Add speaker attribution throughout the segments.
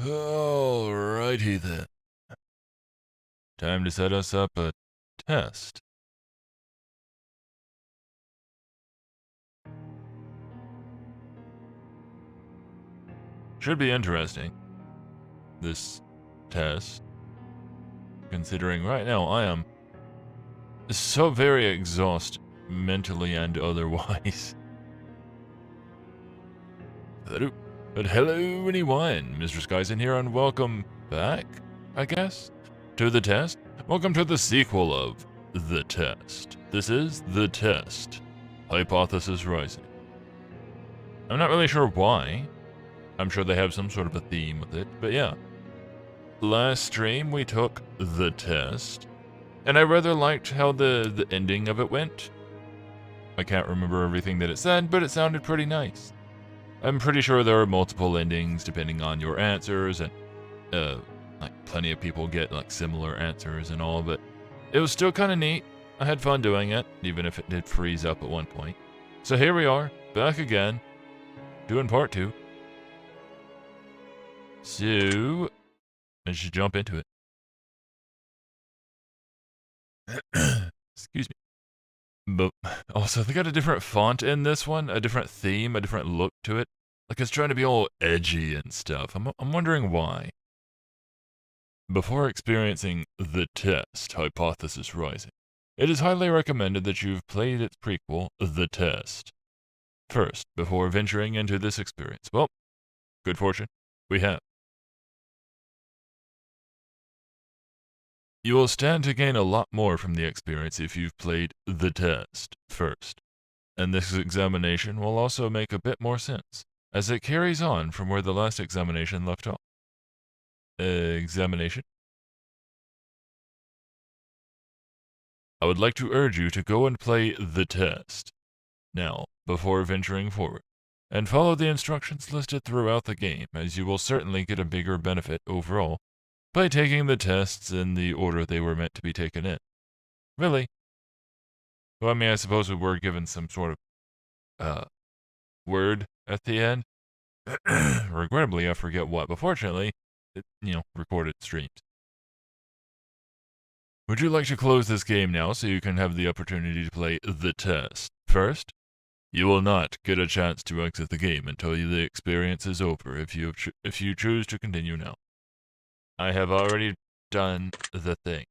Speaker 1: Alrighty then. Time to set us up a test. Should be interesting. This test. Considering right now I am so very exhausted, mentally and otherwise. But hello anyone, Mr. Skysen here, and welcome back, I guess, to the test. Welcome to the sequel of The Test. This is The Test, Hypothesis Rising. I'm not really sure why. I'm sure they have some sort of a theme with it, but yeah. Last stream we took The Test, and I rather liked how the ending of it went. I can't remember everything that it said, but it sounded pretty nice. I'm pretty sure there are multiple endings depending on your answers, and like plenty of people get like similar answers and all, but it was still kind of neat. I had fun doing it, even if it did freeze up at one point. So here we are, back again, doing part 2. So, I should jump into it. Excuse me. But also, they got a different font in this one, a different theme, a different look to it. Like it's trying to be all edgy and stuff. I'm wondering why. Before experiencing The Test, Hypothesis Rising, it is highly recommended that you've played its prequel, The Test, first, before venturing into this experience. Well, good fortune, we have. You will stand to gain a lot more from the experience if you've played The Test first, and this examination will also make a bit more sense, as it carries on from where the last examination left off. Examination? I would like to urge you to go and play The Test now, before venturing forward, and follow the instructions listed throughout the game, as you will certainly get a bigger benefit overall by taking the tests in the order they were meant to be taken in. Really? Well, I mean, I suppose we were given some sort of, word at the end. Regrettably, I forget what, but fortunately, it, recorded streams. Would you like to close this game now so you can have the opportunity to play The Test first? You will not get a chance to exit the game until the experience is over if you choose to continue now. I have already done the thing.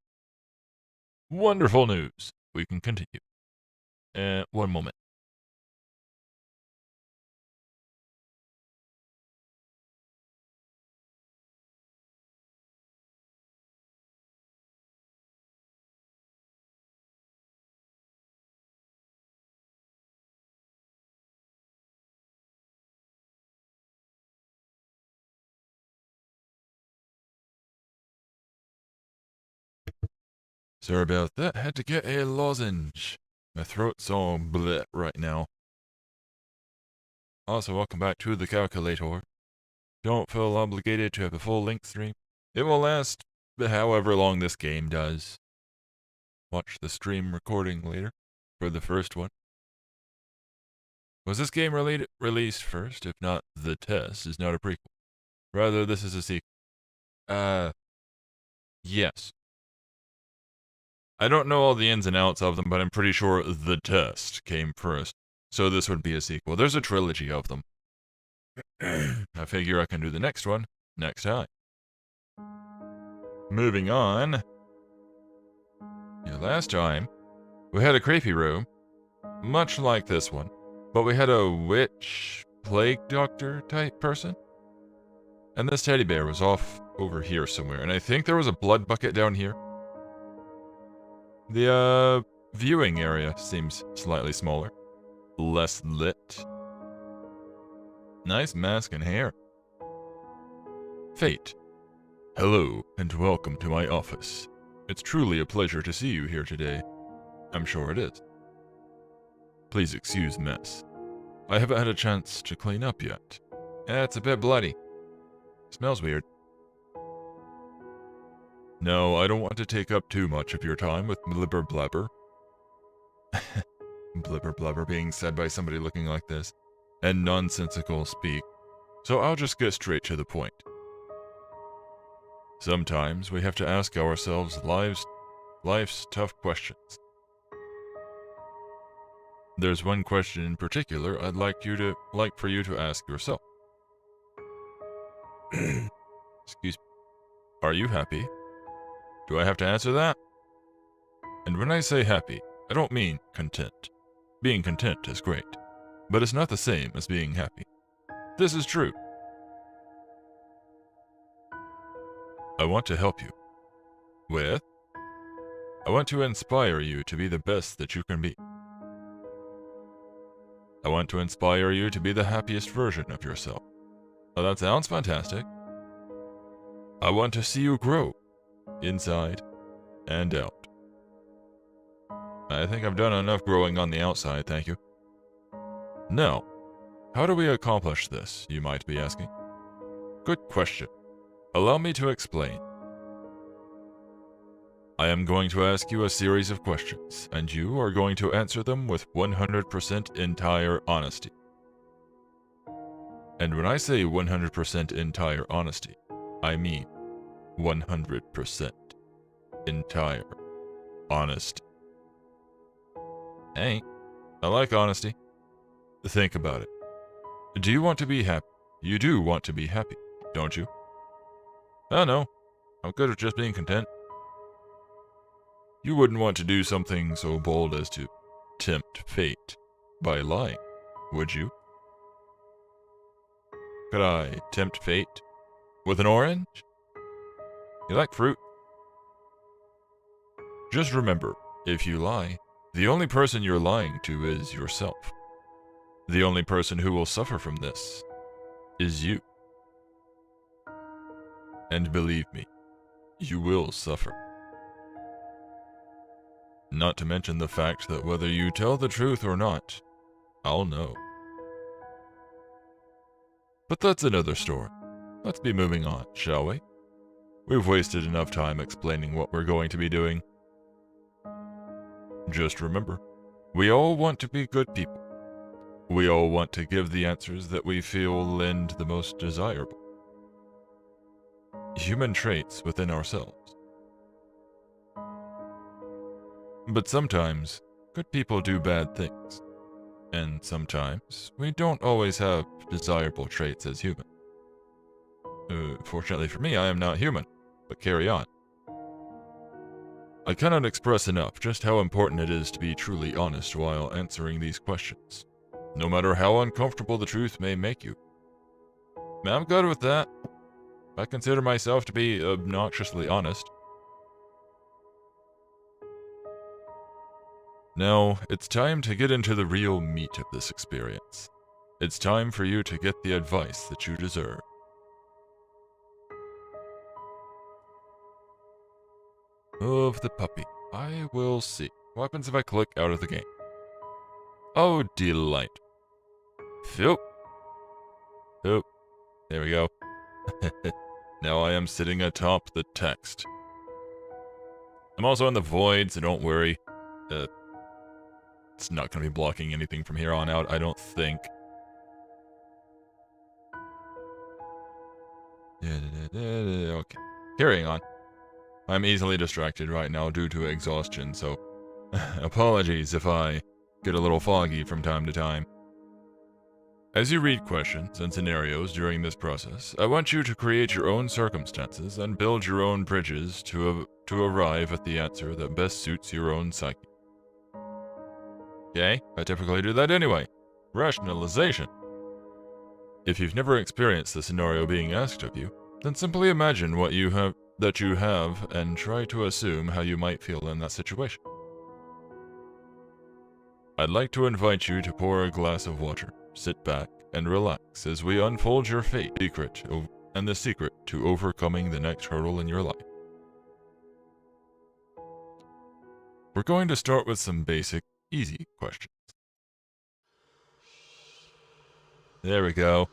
Speaker 1: Wonderful news. We can continue. One moment. Sorry about that. Had to get a lozenge. My throat's all bleh right now. Also, welcome back to the calculator. Don't feel obligated to have a full length stream. It will last however long this game does. Watch the stream recording later for the first one. Was this game released first? If not, The Test is not a prequel. Rather, this is a sequel. Yes. I don't know all the ins and outs of them, but I'm pretty sure The Test came first. So this would be a sequel. There's a trilogy of them. I figure I can do the next one next time. Moving on. Last time, we had a creepy room, much like this one, but we had a witch, plague doctor type person. And this teddy bear was off over here somewhere, and I think there was a blood bucket down here. The, viewing area seems slightly smaller. Less lit. Nice mask and hair. Fate. Hello, and welcome to my office. It's truly a pleasure to see you here today. I'm sure it is. Please excuse mess. I haven't had a chance to clean up yet. It's a bit bloody. Smells weird. No, I don't want to take up too much of your time with blibber blabber. Blibber blabber being said by somebody looking like this, and nonsensical speak, so I'll just get straight to the point. Sometimes we have to ask ourselves life's tough questions. There's one question in particular I'd like for you to ask yourself. Excuse me. Are you happy? Do I have to answer that? And when I say happy, I don't mean content. Being content is great, but it's not the same as being happy. This is true. I want to help you. With? I want to inspire you to be the best that you can be. I want to inspire you to be the happiest version of yourself. Oh, that sounds fantastic. I want to see you grow, inside and out. I think I've done enough growing on the outside, thank you. Now, how do we accomplish this, you might be asking? Good question. Allow me to explain. I am going to ask you a series of questions, and you are going to answer them with 100% entire honesty. And when I say 100% entire honesty, I mean 100% entire honesty. Hey, I like honesty. Think about it. Do you want to be happy? You do want to be happy, don't you? Oh no, I'm good at just being content. You wouldn't want to do something so bold as to tempt fate by lying, would you? Could I tempt fate with an orange? You like fruit? Just remember, if you lie, the only person you're lying to is yourself. The only person who will suffer from this is you. And believe me, you will suffer. Not to mention the fact that whether you tell the truth or not, I'll know. But that's another story. Let's be moving on, shall we? We've wasted enough time explaining what we're going to be doing. Just remember, we all want to be good people. We all want to give the answers that we feel lend the most desirable. Human traits within ourselves. But sometimes, good people do bad things. And sometimes, we don't always have desirable traits as human. Fortunately for me, I am not human, but carry on. I cannot express enough just how important it is to be truly honest while answering these questions, no matter how uncomfortable the truth may make you. I'm good with that. I consider myself to be obnoxiously honest. Now, it's time to get into the real meat of this experience. It's time for you to get the advice that you deserve. Of the puppy. I will see. What happens if I click out of the game? Oh, delight. Phew. Phew. There we go. Now I am sitting atop the text. I'm also in the void, so don't worry. It's not going to be blocking anything from here on out, I don't think. Okay. Carrying on. I'm easily distracted right now due to exhaustion, so apologies if I get a little foggy from time to time. As you read questions and scenarios during this process, I want you to create your own circumstances and build your own bridges to arrive at the answer that best suits your own psyche. Okay, I typically do that anyway. Rationalization. If you've never experienced the scenario being asked of you, then simply imagine what you have and try to assume how you might feel in that situation. I'd like to invite you to pour a glass of water, sit back, and relax as we unfold your fate and the secret to overcoming the next hurdle in your life. We're going to start with some basic, easy questions. There we go.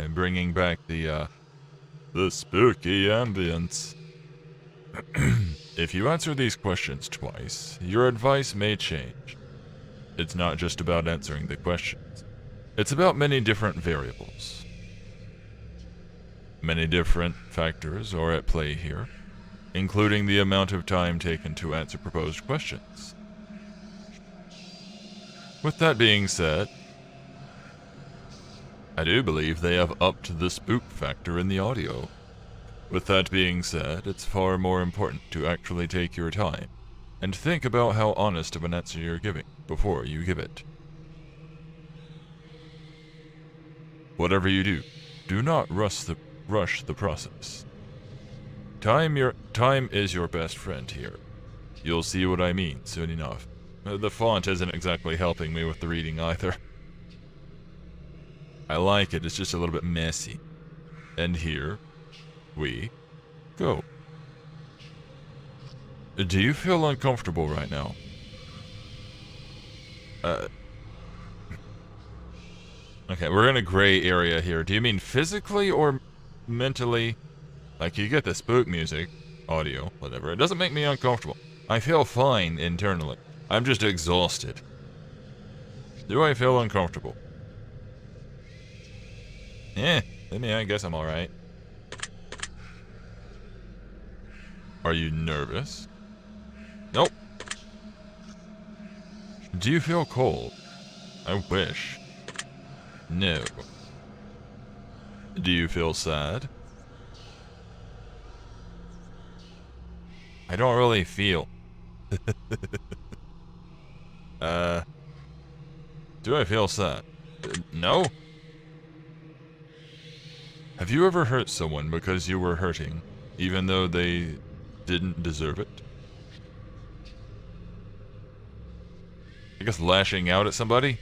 Speaker 1: Bringing back the spooky ambience. If you answer these questions twice, your advice may change. It's not just about answering the questions. It's about many different variables. Many different factors are at play here, including the amount of time taken to answer proposed questions. With that being said, I do believe they have upped the spook factor in the audio. With that being said, it's far more important to actually take your time and think about how honest of an answer you're giving before you give it. Whatever you do, do not rush the process. Time is your best friend here. You'll see what I mean soon enough. The font isn't exactly helping me with the reading either. I like it, it's just a little bit messy. And here we go. Do you feel uncomfortable right now? Okay, we're in a gray area here. Do you mean physically or mentally? Like, you get the spook music, audio, whatever. It doesn't make me uncomfortable. I feel fine internally. I'm just exhausted. Do I feel uncomfortable? I mean, I guess I'm alright. Are you nervous? Nope. Do you feel cold? I wish. No. Do you feel sad? I don't really feel. Do I feel sad? No? Have you ever hurt someone because you were hurting, even though they didn't deserve it? I guess lashing out at somebody?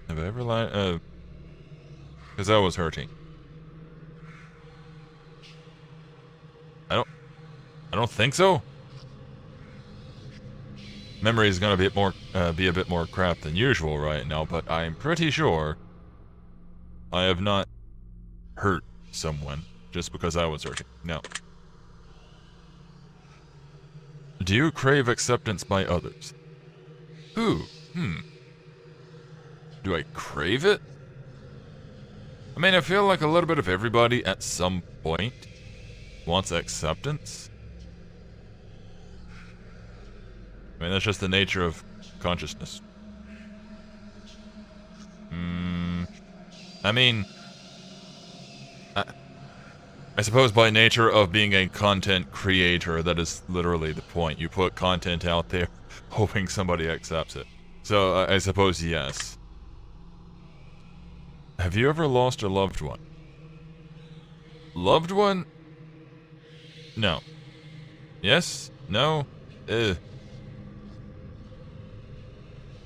Speaker 1: Have I ever because I was hurting. I don't think so. Memory is gonna be a bit more crap than usual right now, but I'm pretty sure I have not hurt someone just because I was hurting. No. Do you crave acceptance by others? Ooh, Do I crave it? I mean, I feel like a little bit of everybody at some point wants acceptance. I mean, that's just the nature of consciousness. I mean, I suppose by nature of being a content creator, that is literally the point. You put content out there, hoping somebody accepts it. So, I suppose yes. Have you ever lost a loved one? Loved one? No. Yes? No?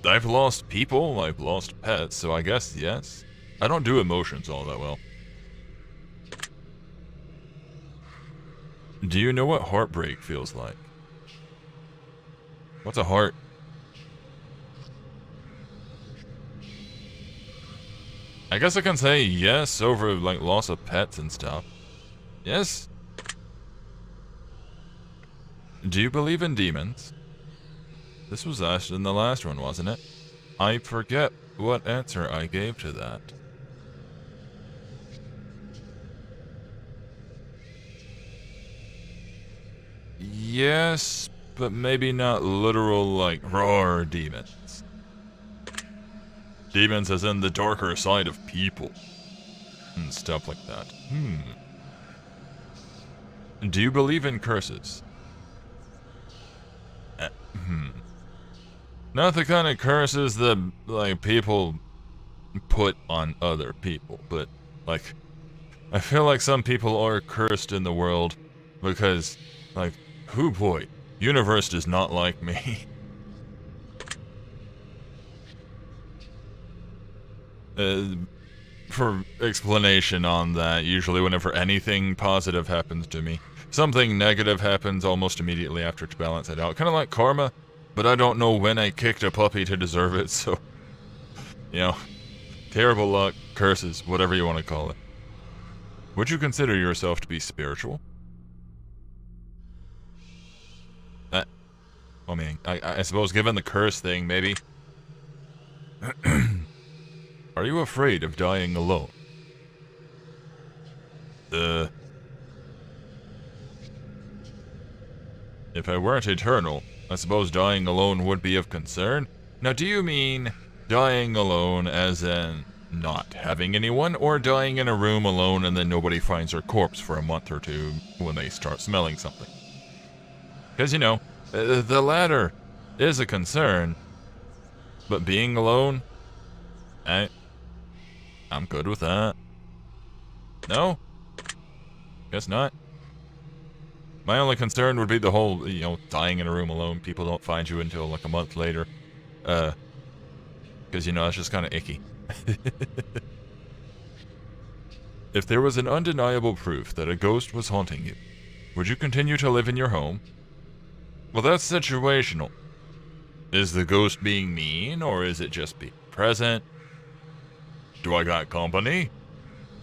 Speaker 1: I've lost people, I've lost pets, so I guess yes. I don't do emotions all that well. Do you know what heartbreak feels like? What's a heart? I guess I can say yes over, like, loss of pets and stuff. Yes? Do you believe in demons? This was asked in the last one, wasn't it? I forget what answer I gave to that. Yes, but maybe not literal, like, roar demons. Demons as in the darker side of people. And stuff like that. Do you believe in curses? Not the kind of curses that, like, people put on other people, but, like, I feel like some people are cursed in the world because, like, hoo boy, universe does not like me. For explanation on that, usually whenever anything positive happens to me, something negative happens almost immediately after to balance it out. Kind of like karma, but I don't know when I kicked a puppy to deserve it, so, you know, terrible luck, curses, whatever you want to call it. Would you consider yourself to be spiritual? I mean, I suppose given the curse thing, maybe. Are you afraid of dying alone? I weren't eternal, I suppose dying alone would be of concern. Now, do you mean dying alone as in not having anyone, or dying in a room alone and then nobody finds your corpse for a month or two when they start smelling something? Because, you know, the latter is a concern, but being alone, I'm good with that. No? Guess not. My only concern would be the whole, you know, dying in a room alone. People don't find you until like a month later. Because, you know, it's just kind of icky. If there was an undeniable proof that a ghost was haunting you, would you continue to live in your home? Well, that's situational. Is the ghost being mean, or is it just being present? Do I got company?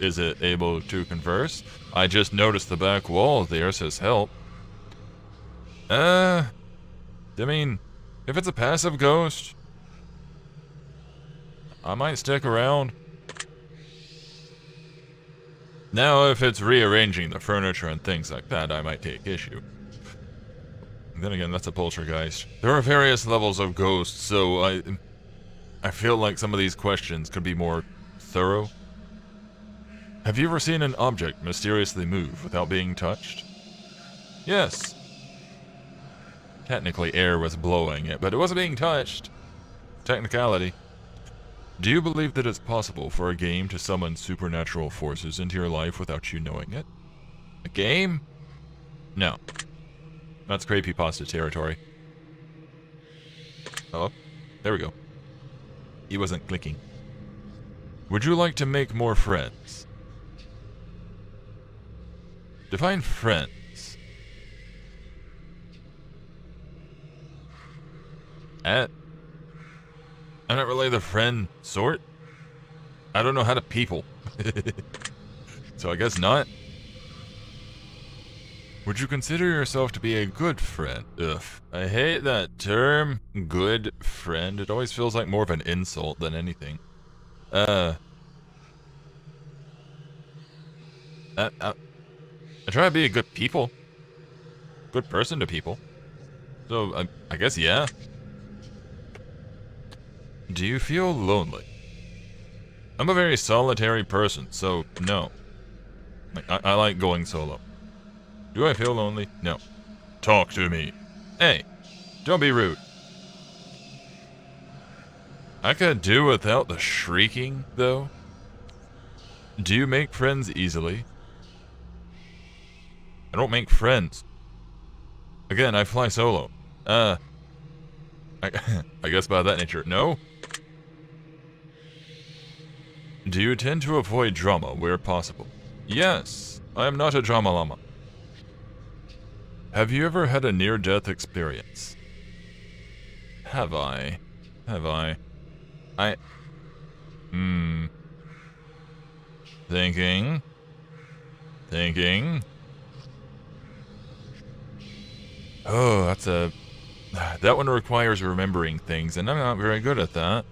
Speaker 1: Is it able to converse? I just noticed the back wall there says help. I mean, if it's a passive ghost, I might stick around. Now, if it's rearranging the furniture and things like that, I might take issue. Then again, that's a poltergeist. There are various levels of ghosts, so I feel like some of these questions could be more thorough. Have you ever seen an object mysteriously move without being touched? Yes. Technically, air was blowing it, but it wasn't being touched. Technicality. Do you believe that it's possible for a game to summon supernatural forces into your life without you knowing it? A game? No. That's creepypasta territory. Hello? There we go. He wasn't clicking. Would you like to make more friends? Define friends. I'm not really the friend sort. I don't know how to people. So I guess not. Would you consider yourself to be a good friend? Ugh. I hate that term, good friend. It always feels like more of an insult than anything. I try to be a good people. Good person to people. So, I guess, yeah. Do you feel lonely? I'm a very solitary person, so no. I like going solo. Do I feel lonely? No. Talk to me. Hey, don't be rude. I could do without the shrieking, though. Do you make friends easily? I don't make friends. Again, I fly solo. I guess by that nature, no? Do you tend to avoid drama where possible? Yes, I am not a drama llama. Have you ever had a near-death experience? Have I? Thinking. Oh, that one requires remembering things, and I'm not very good at that.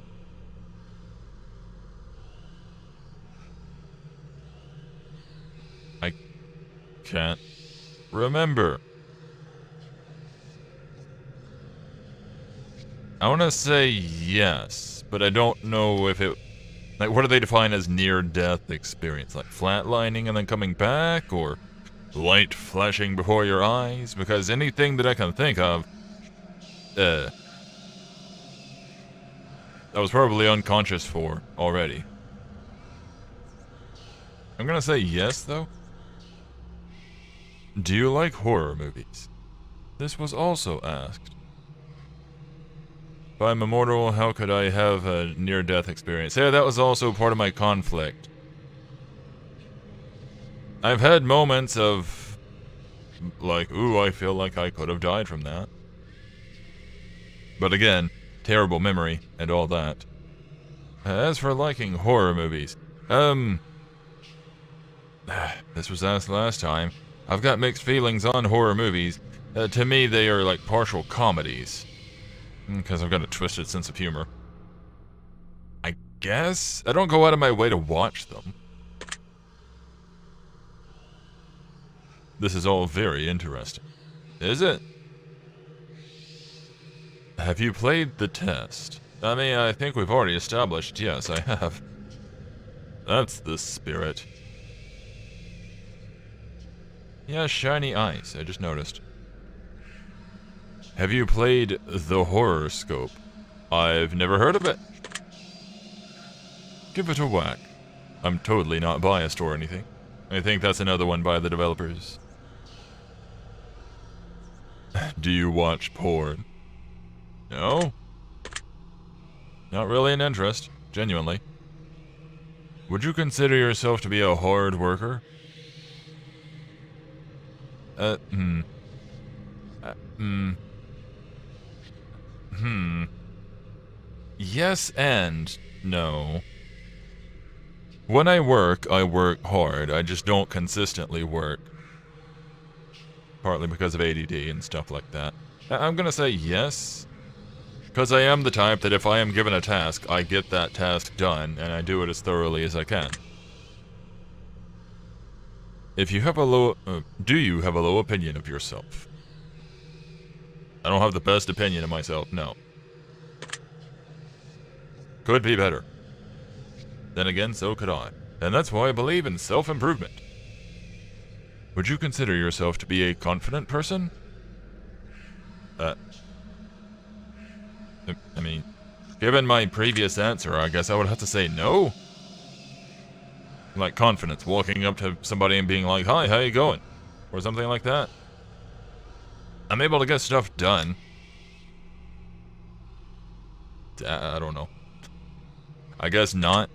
Speaker 1: I can't remember. I want to say yes, but I don't know if it... Like, what do they define as near-death experience? Like, flatlining and then coming back, or light flashing before your eyes? Because anything that I can think of, I was probably unconscious for already. I'm gonna say yes, though. Do you like horror movies? This was also asked. If I'm immortal, how could I have a near-death experience? Yeah, that was also part of my conflict. I've had moments of, like, ooh, I feel like I could have died from that. But again, terrible memory and all that. As for liking horror movies, this was asked last time. I've got mixed feelings on horror movies. To me, they are like partial comedies. Because I've got a twisted sense of humor. I guess? I don't go out of my way to watch them. This is all very interesting. Is it? Have you played the test? I mean, I think we've already established, yes, I have. That's the spirit. Yeah, shiny eyes, I just noticed. Have you played the horror scope? I've never heard of it. Give it a whack. I'm totally not biased or anything. I think that's another one by the developers. Do you watch porn? No? Not really an interest, genuinely. Would you consider yourself to be a hard worker? Yes and no. When I work hard. I just don't consistently work. Partly because of ADD and stuff like that. I'm gonna say yes. Because I am the type that if I am given a task, I get that task done, and I do it as thoroughly as I can. If you have a low... do you have a low opinion of yourself? I don't have the best opinion of myself, no. Could be better. Then again, so could I. And that's why I believe in self-improvement. Would you consider yourself to be a confident person? I mean, given my previous answer, I guess I would have to say no. Like confidence, walking up to somebody and being like, "Hi, how you going?" Or something like that. I'm able to get stuff done. I don't know. I guess not.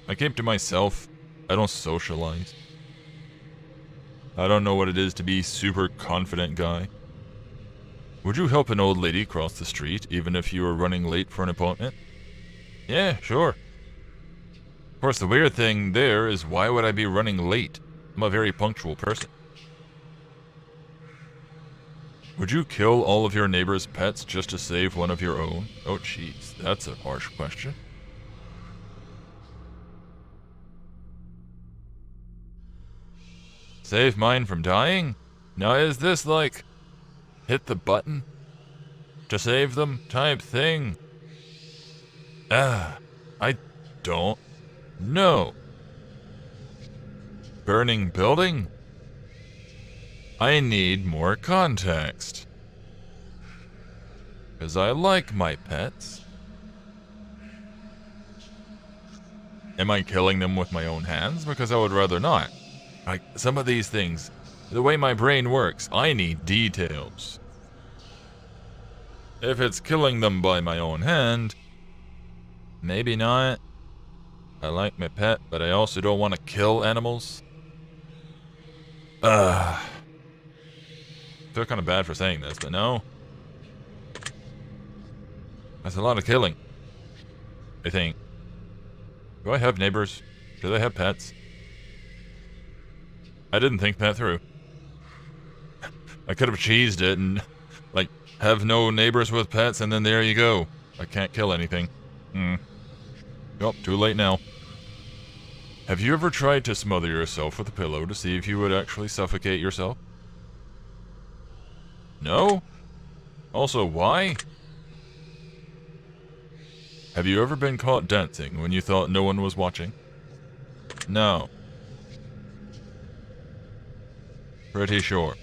Speaker 1: I keep to myself. I don't socialize. I don't know what it is to be super confident guy. Would you help an old lady cross the street, even if you were running late for an appointment? Yeah, sure. Of course, the weird thing there is, why would I be running late? I'm a very punctual person. Would you kill all of your neighbor's pets just to save one of your own? Oh, jeez, that's a harsh question. Save mine from dying? Now, is this like... hit the button to save them type thing? I don't know. Burning building? I need more context. Because I like my pets. Am I killing them with my own hands? Because I would rather not. Like, some of these things, the way my brain works, I need details. If it's killing them by my own hand, maybe not. I like my pet, but I also don't want to kill animals. I feel kind of bad for saying this, but no. That's a lot of killing, I think. Do I have neighbors? Do they have pets? I didn't think that through. I could have cheesed it and, like, have no neighbors with pets, and then there you go. I can't kill anything. Oh, too late now. Have you ever tried to smother yourself with a pillow to see if you would actually suffocate yourself? No? Also, why? Have you ever been caught dancing when you thought no one was watching? No. Pretty sure.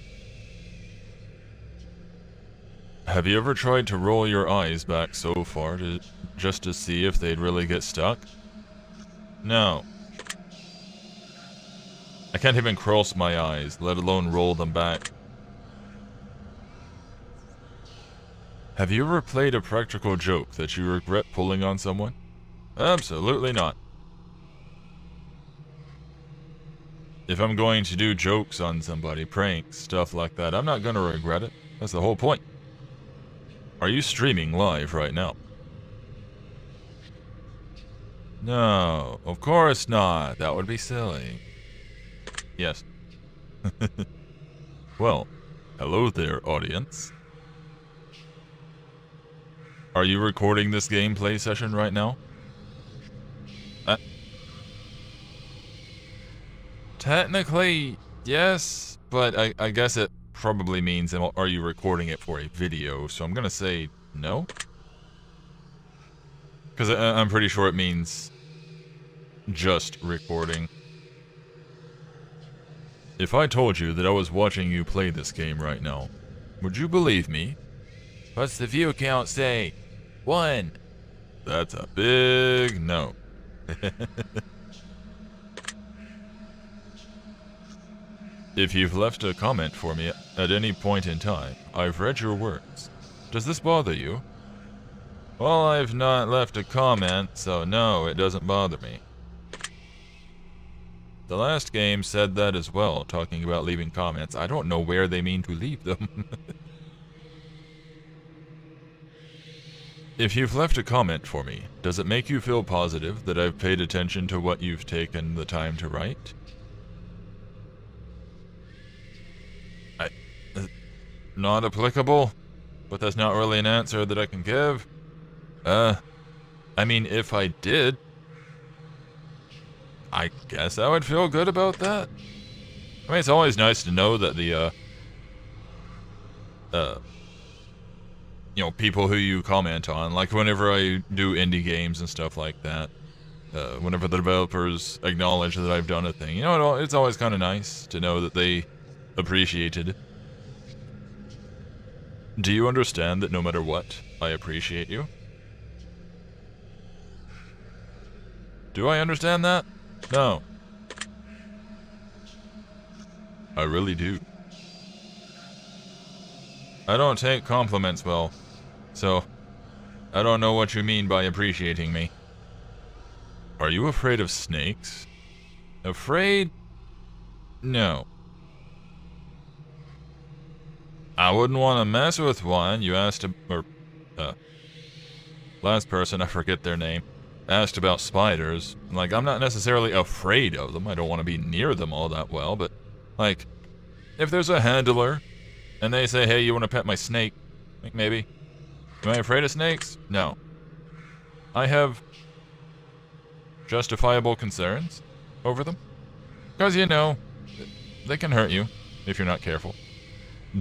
Speaker 1: Have you ever tried to roll your eyes back so far just to see if they'd really get stuck? No. I can't even cross my eyes, let alone roll them back. Have you ever played a practical joke that you regret pulling on someone? Absolutely not. If I'm going to do jokes on somebody, pranks, stuff like that, I'm not going to regret it. That's the whole point. Are you streaming live right now? No, of course not. That would be silly. Yes. Well, hello there, audience. Are you recording this gameplay session right now? Technically, yes, but I guess it probably means, are you recording it for a video? So I'm gonna say no. Because I'm pretty sure it means just recording. If I told you that I was watching you play this game right now, would you believe me? What's the view count say? 1. That's a big no. If you've left a comment for me at any point in time, I've read your words. Does this bother you? Well, I've not left a comment, so no, it doesn't bother me. The last game said that as well, talking about leaving comments. I don't know where they mean to leave them. If you've left a comment for me, does it make you feel positive that I've paid attention to what you've taken the time to write? Not applicable, but that's not really an answer that I can give. I mean, if I did, I guess I would feel good about that. I mean, it's always nice to know that the, you know, people who you comment on, like whenever I do indie games and stuff like that, whenever the developers acknowledge that I've done a thing, you know, it's always kind of nice to know that they appreciated it. Do you understand that no matter what, I appreciate you? Do I understand that? No. I really do. I don't take compliments well, so I don't know what you mean by appreciating me. Are you afraid of snakes? Afraid? No. I wouldn't want to mess with one. You asked, last person, I forget their name, asked about spiders. Like, I'm not necessarily afraid of them. I don't want to be near them all that well, but, like, if there's a handler, and they say, hey, you want to pet my snake? Like, maybe. Am I afraid of snakes? No. I have justifiable concerns over them. Because, you know, they can hurt you if you're not careful.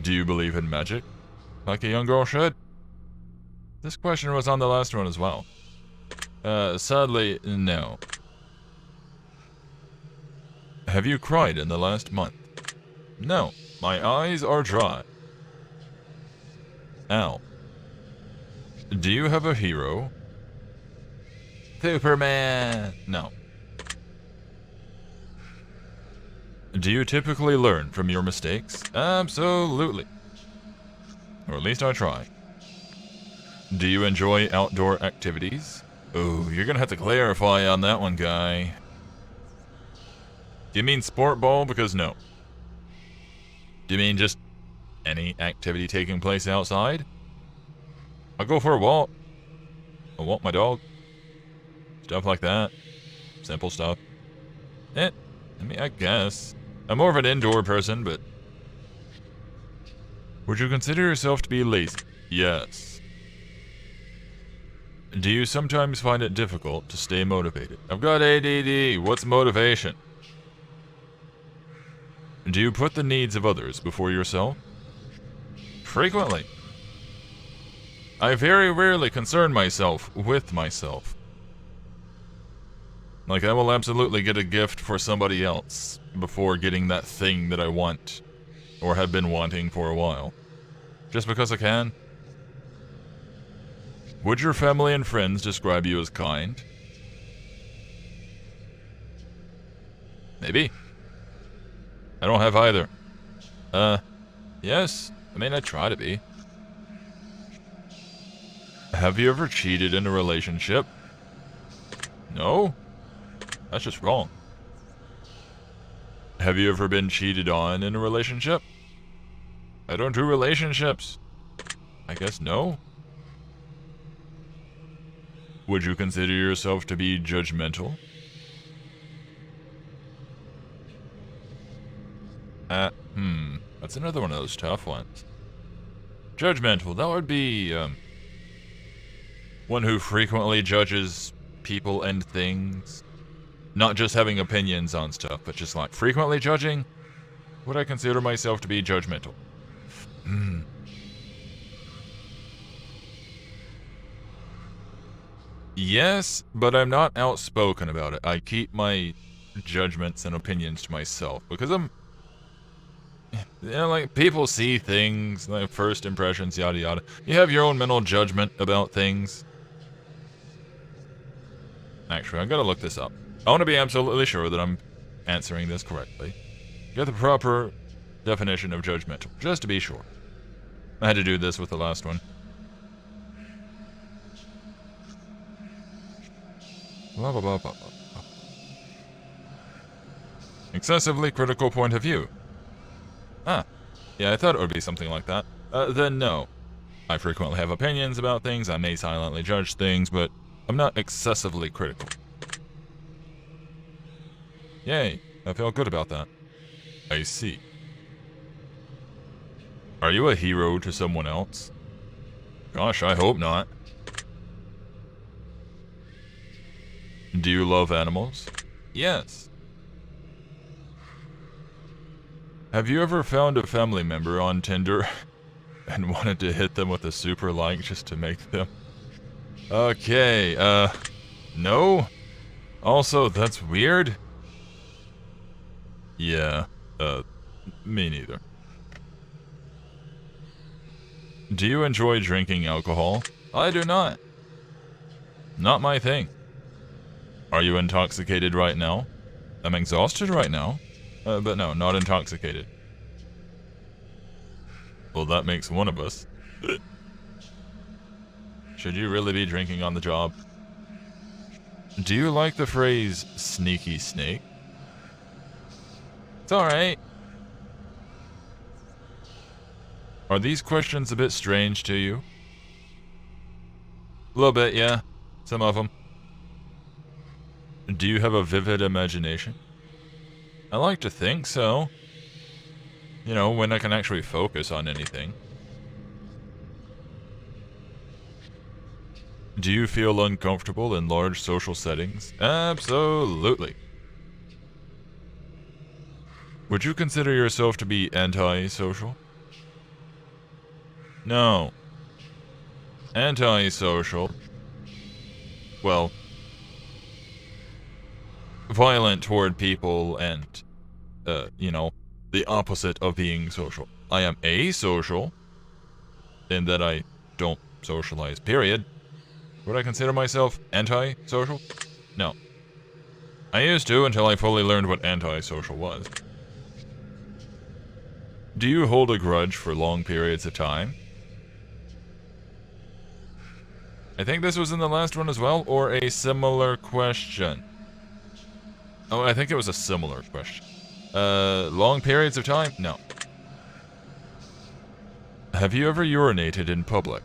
Speaker 1: Do you believe in magic? Like a young girl should? This question was on the last one as well. Sadly, no. Have you cried in the last month? No. My eyes are dry. Al. Do you have a hero? Superman! No. Do you typically learn from your mistakes? Absolutely. Or at least I try. Do you enjoy outdoor activities? Oh, you're gonna have to clarify on that one, guy. Do you mean sport ball? Because no. Do you mean just any activity taking place outside? I'll go for a walk. I'll walk my dog. Stuff like that. Simple stuff. I mean, I guess. I'm more of an indoor person, but... Would you consider yourself to be lazy? Yes. Do you sometimes find it difficult to stay motivated? I've got ADD. What's motivation? Do you put the needs of others before yourself? Frequently. I very rarely concern myself with myself. Like, I will absolutely get a gift for somebody else before getting that thing that I want, or have been wanting for a while. Just because I can. Would your family and friends describe you as kind? Maybe. I don't have either. Yes. I mean, I try to be. Have you ever cheated in a relationship? No. That's just wrong. Have you ever been cheated on in a relationship? I don't do relationships. I guess no. Would you consider yourself to be judgmental? That's another one of those tough ones. Judgmental, that would be, one who frequently judges people and things. Not just having opinions on stuff, but just like frequently judging. Would I consider myself to be judgmental? Yes, but I'm not outspoken about it. I keep my judgments and opinions to myself because like people see things, like first impressions, yada yada. You have your own mental judgment about things. Actually, I gotta look this up. I want to be absolutely sure that I'm answering this correctly. Get the proper definition of judgmental, just to be sure. I had to do this with the last one. Blah, blah, blah, blah, blah. Excessively critical point of view. Ah, yeah, I thought it would be something like that. Then no. I frequently have opinions about things, I may silently judge things, but I'm not excessively critical. Yay, I feel good about that. I see. Are you a hero to someone else? Gosh, I hope not. Do you love animals? Yes. Have you ever found a family member on Tinder and wanted to hit them with a super like just to make them? Okay, no? Also, that's weird? Yeah, me neither. Do you enjoy drinking alcohol? I do not. Not my thing. Are you intoxicated right now? I'm exhausted right now. But no, not intoxicated. Well, that makes one of us. Should you really be drinking on the job? Do you like the phrase, sneaky snake? It's alright. Are these questions a bit strange to you? A little bit, yeah. Some of them. Do you have a vivid imagination? I like to think so. You know, when I can actually focus on anything. Do you feel uncomfortable in large social settings? Absolutely. Would you consider yourself to be anti-social? No. Anti-social. Well, violent toward people and, you know, the opposite of being social. I am asocial, in that I don't socialize, period. Would I consider myself anti-social? No. I used to until I fully learned what anti-social was. Do you hold a grudge for long periods of time? I think this was in the last one as well, or a similar question. Oh, I think it was a similar question. Long periods of time? No. Have you ever urinated in public?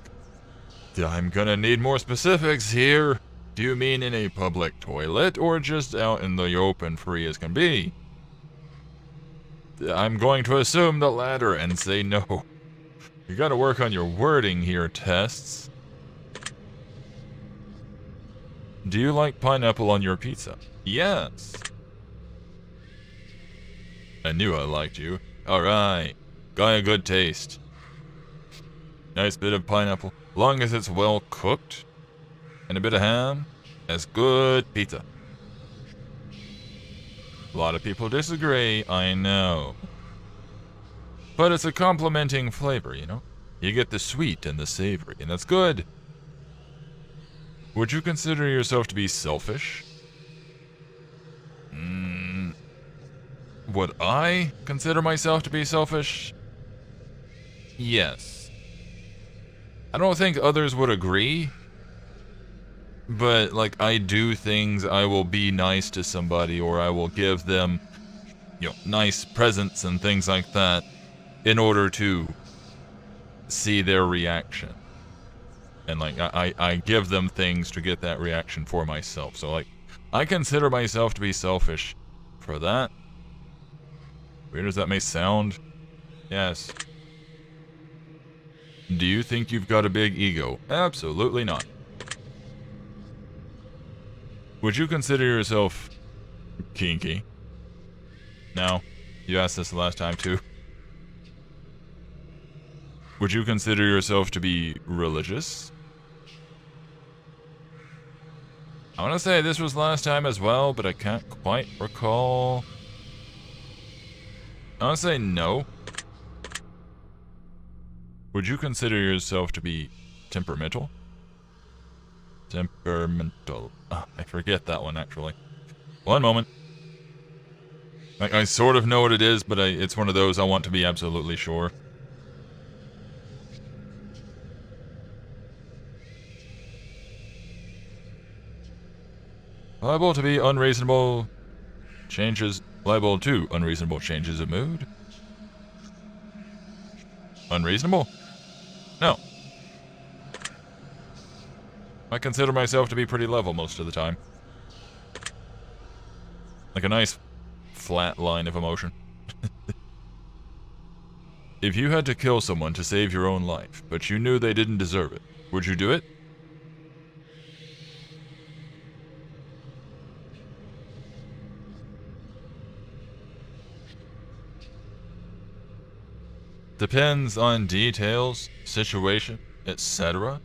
Speaker 1: I'm gonna need more specifics here. Do you mean in a public toilet, or just out in the open, free as can be? I'm going to assume the latter and say no. You gotta work on your wording here, tests. Do you like pineapple on your pizza? Yes. I knew I liked you. Alright. Got a good taste. Nice bit of pineapple. Long as it's well cooked. And a bit of ham. That's good pizza. A lot of people disagree, I know. But it's a complementing flavor, you know? You get the sweet and the savory, and that's good. Would you consider yourself to be selfish? Would I consider myself to be selfish? Yes. I don't think others would agree. But, like, I do things, I will be nice to somebody, or I will give them, you know, nice presents and things like that, in order to see their reaction. And, like, I give them things to get that reaction for myself. So, like, I consider myself to be selfish for that. Weird as that may sound. Yes. Do you think you've got a big ego? Absolutely not. Would you consider yourself kinky? No. You asked this the last time, too. Would you consider yourself to be religious? I want to say this was last time as well, but I can't quite recall. I want to say no. Would you consider yourself to be temperamental? Temperamental. Oh, I forget that one, actually. One moment. Like, I sort of know what it is, but it's one of those I want to be absolutely sure. Liable to be unreasonable changes. Liable to unreasonable changes of mood. Unreasonable? No. I consider myself to be pretty level most of the time. Like a nice flat line of emotion. If you had to kill someone to save your own life, but you knew they didn't deserve it, would you do it? Depends on details, situation, etc.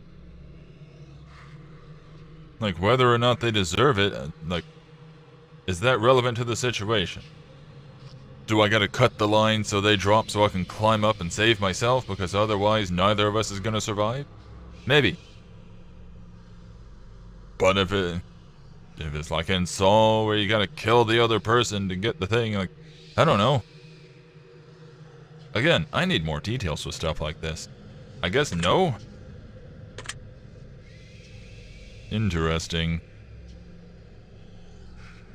Speaker 1: Like, whether or not they deserve it, like, is that relevant to the situation? Do I gotta cut the line so they drop so I can climb up and save myself, because otherwise neither of us is gonna survive? Maybe. But if it's like in Saw, where you gotta kill the other person to get the thing, like, I don't know. Again, I need more details with stuff like this. I guess no? Interesting.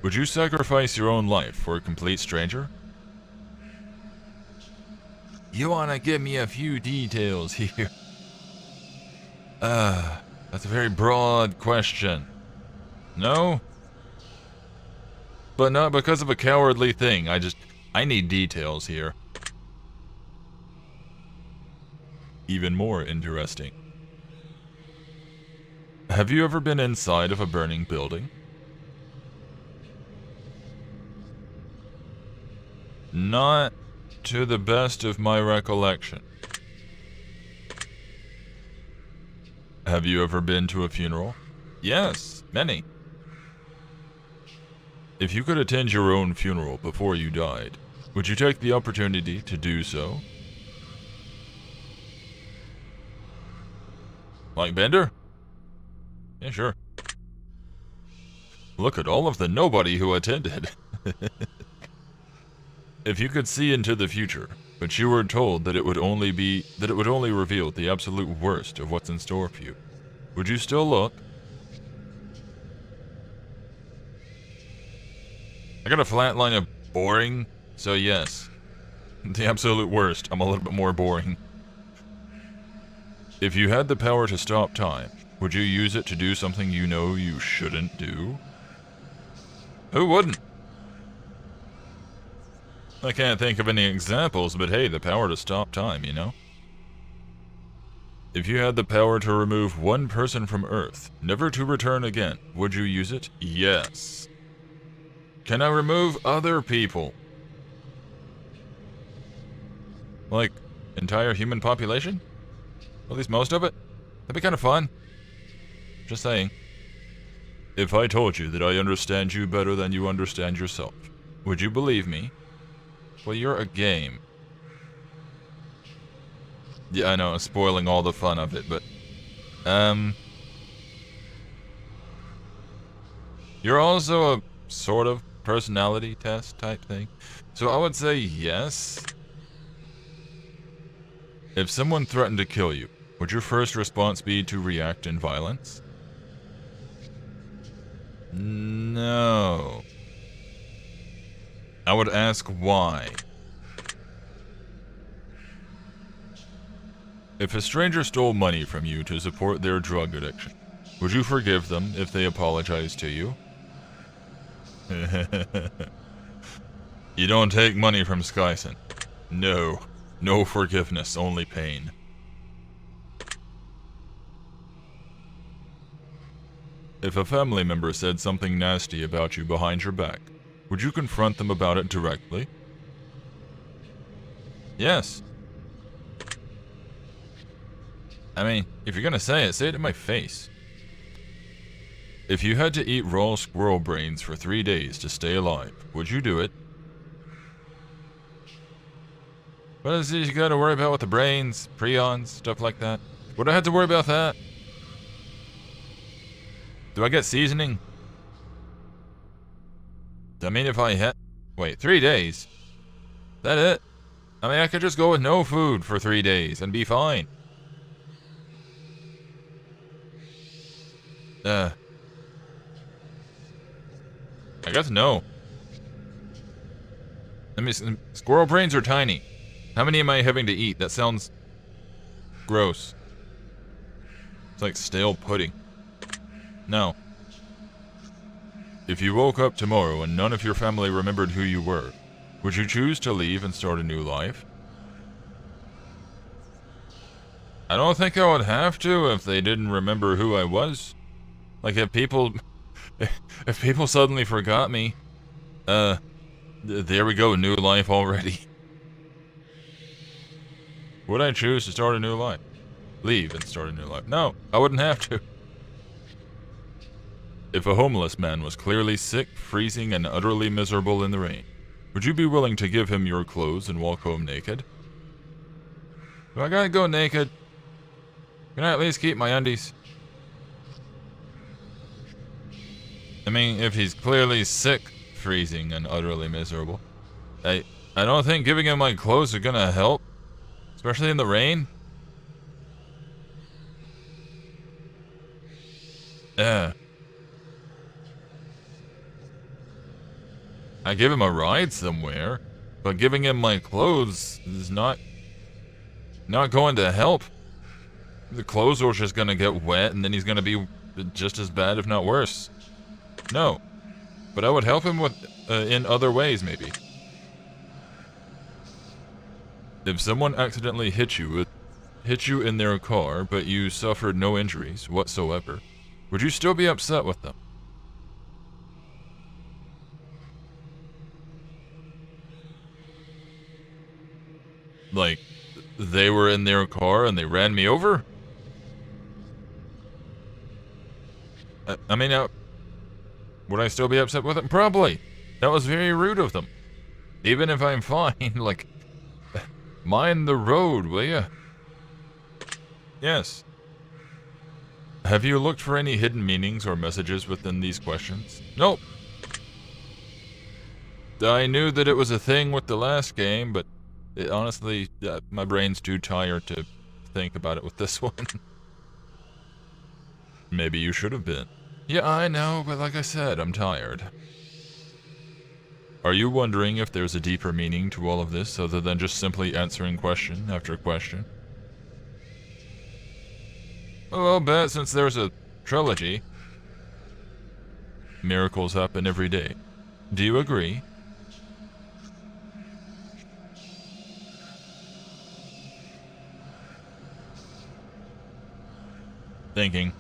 Speaker 1: Would you sacrifice your own life for a complete stranger? You wanna give me a few details here? That's a very broad question. No? But not because of a cowardly thing, I need details here. Even more interesting. Have you ever been inside of a burning building? Not to the best of my recollection. Have you ever been to a funeral? Yes, many. If you could attend your own funeral before you died, would you take the opportunity to do so? Like Bender? Yeah, sure. Look at all of the nobody who attended. If you could see into the future, but you were told that it would only reveal the absolute worst of what's in store for you, would you still look? I got a flat line of boring, so yes. The absolute worst. I'm a little bit more boring. If you had the power to stop time, would you use it to do something you know you shouldn't do? Who wouldn't? I can't think of any examples, but hey, the power to stop time, you know? If you had the power to remove one person from Earth, never to return again, would you use it? Yes. Can I remove other people? Like, entire human population? At least most of it? That'd be kind of fun. Just saying. If I told you that I understand you better than you understand yourself, would you believe me? Well, you're a game. Yeah, I know, I'm spoiling all the fun of it, but... You're also a sort of personality test type thing. So I would say yes. If someone threatened to kill you, would your first response be to react in violence? No. I would ask why. If a stranger stole money from you to support their drug addiction, would you forgive them if they apologized to you? You don't take money from Skysen. No. No forgiveness, only pain. If a family member said something nasty about you behind your back, would you confront them about it directly? Yes. I mean, if you're gonna say it to my face. If you had to eat raw squirrel brains for 3 days to stay alive, would you do it? What is it you gotta worry about with the brains, prions, stuff like that? Would I have to worry about that? Do I get seasoning? I mean, if I had... Wait, 3 days? That it? I mean, I could just go with no food for 3 days and be fine. I guess no. I mean, squirrel brains are tiny. How many am I having to eat? That sounds gross. It's like stale pudding. No. If you woke up tomorrow and none of your family remembered who you were, would you choose to leave and start a new life? I don't think I would have to if they didn't remember who I was. Like if people suddenly forgot me, there we go, new life already. Would I choose to start a new life? Leave and start a new life? No, I wouldn't have to. If a homeless man was clearly sick, freezing, and utterly miserable in the rain, would you be willing to give him your clothes and walk home naked? Do I gotta go naked? Can I at least keep my undies? I mean, if he's clearly sick, freezing, and utterly miserable, I don't think giving him my clothes are gonna help. Especially in the rain. I give him a ride somewhere, but giving him my clothes is not going to help. The clothes are just gonna get wet, and then he's gonna be just as bad, if not worse. No, but I would help him with in other ways, maybe. If someone accidentally hit you in their car, but you suffered no injuries whatsoever, would you still be upset with them? Like, they were in their car and they ran me over? I mean, would I still be upset with them? Probably. That was very rude of them. Even if I'm fine, like, mind the road, will ya? Yes. Have you looked for any hidden meanings or messages within these questions? Nope. I knew that it was a thing with the last game, but honestly, my brain's too tired to think about it with this one. Maybe you should have been. Yeah, I know, but like I said, I'm tired. Are you wondering if there's a deeper meaning to all of this other than just simply answering question after question? Well, I'll bet since there's a trilogy. Miracles happen every day. Do you agree? Thinking.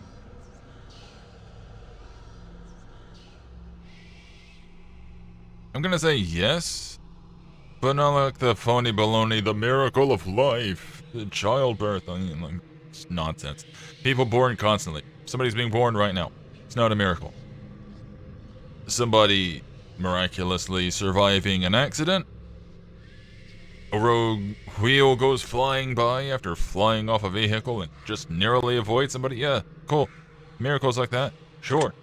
Speaker 1: I'm gonna say yes, but not like the phony baloney, the miracle of life, the childbirth. I mean, like, it's nonsense. People born constantly. Somebody's being born right now. It's not a miracle. Somebody miraculously surviving an accident. A rogue wheel goes flying by after flying off a vehicle and just narrowly avoids somebody. Yeah, cool. Miracles like that, sure.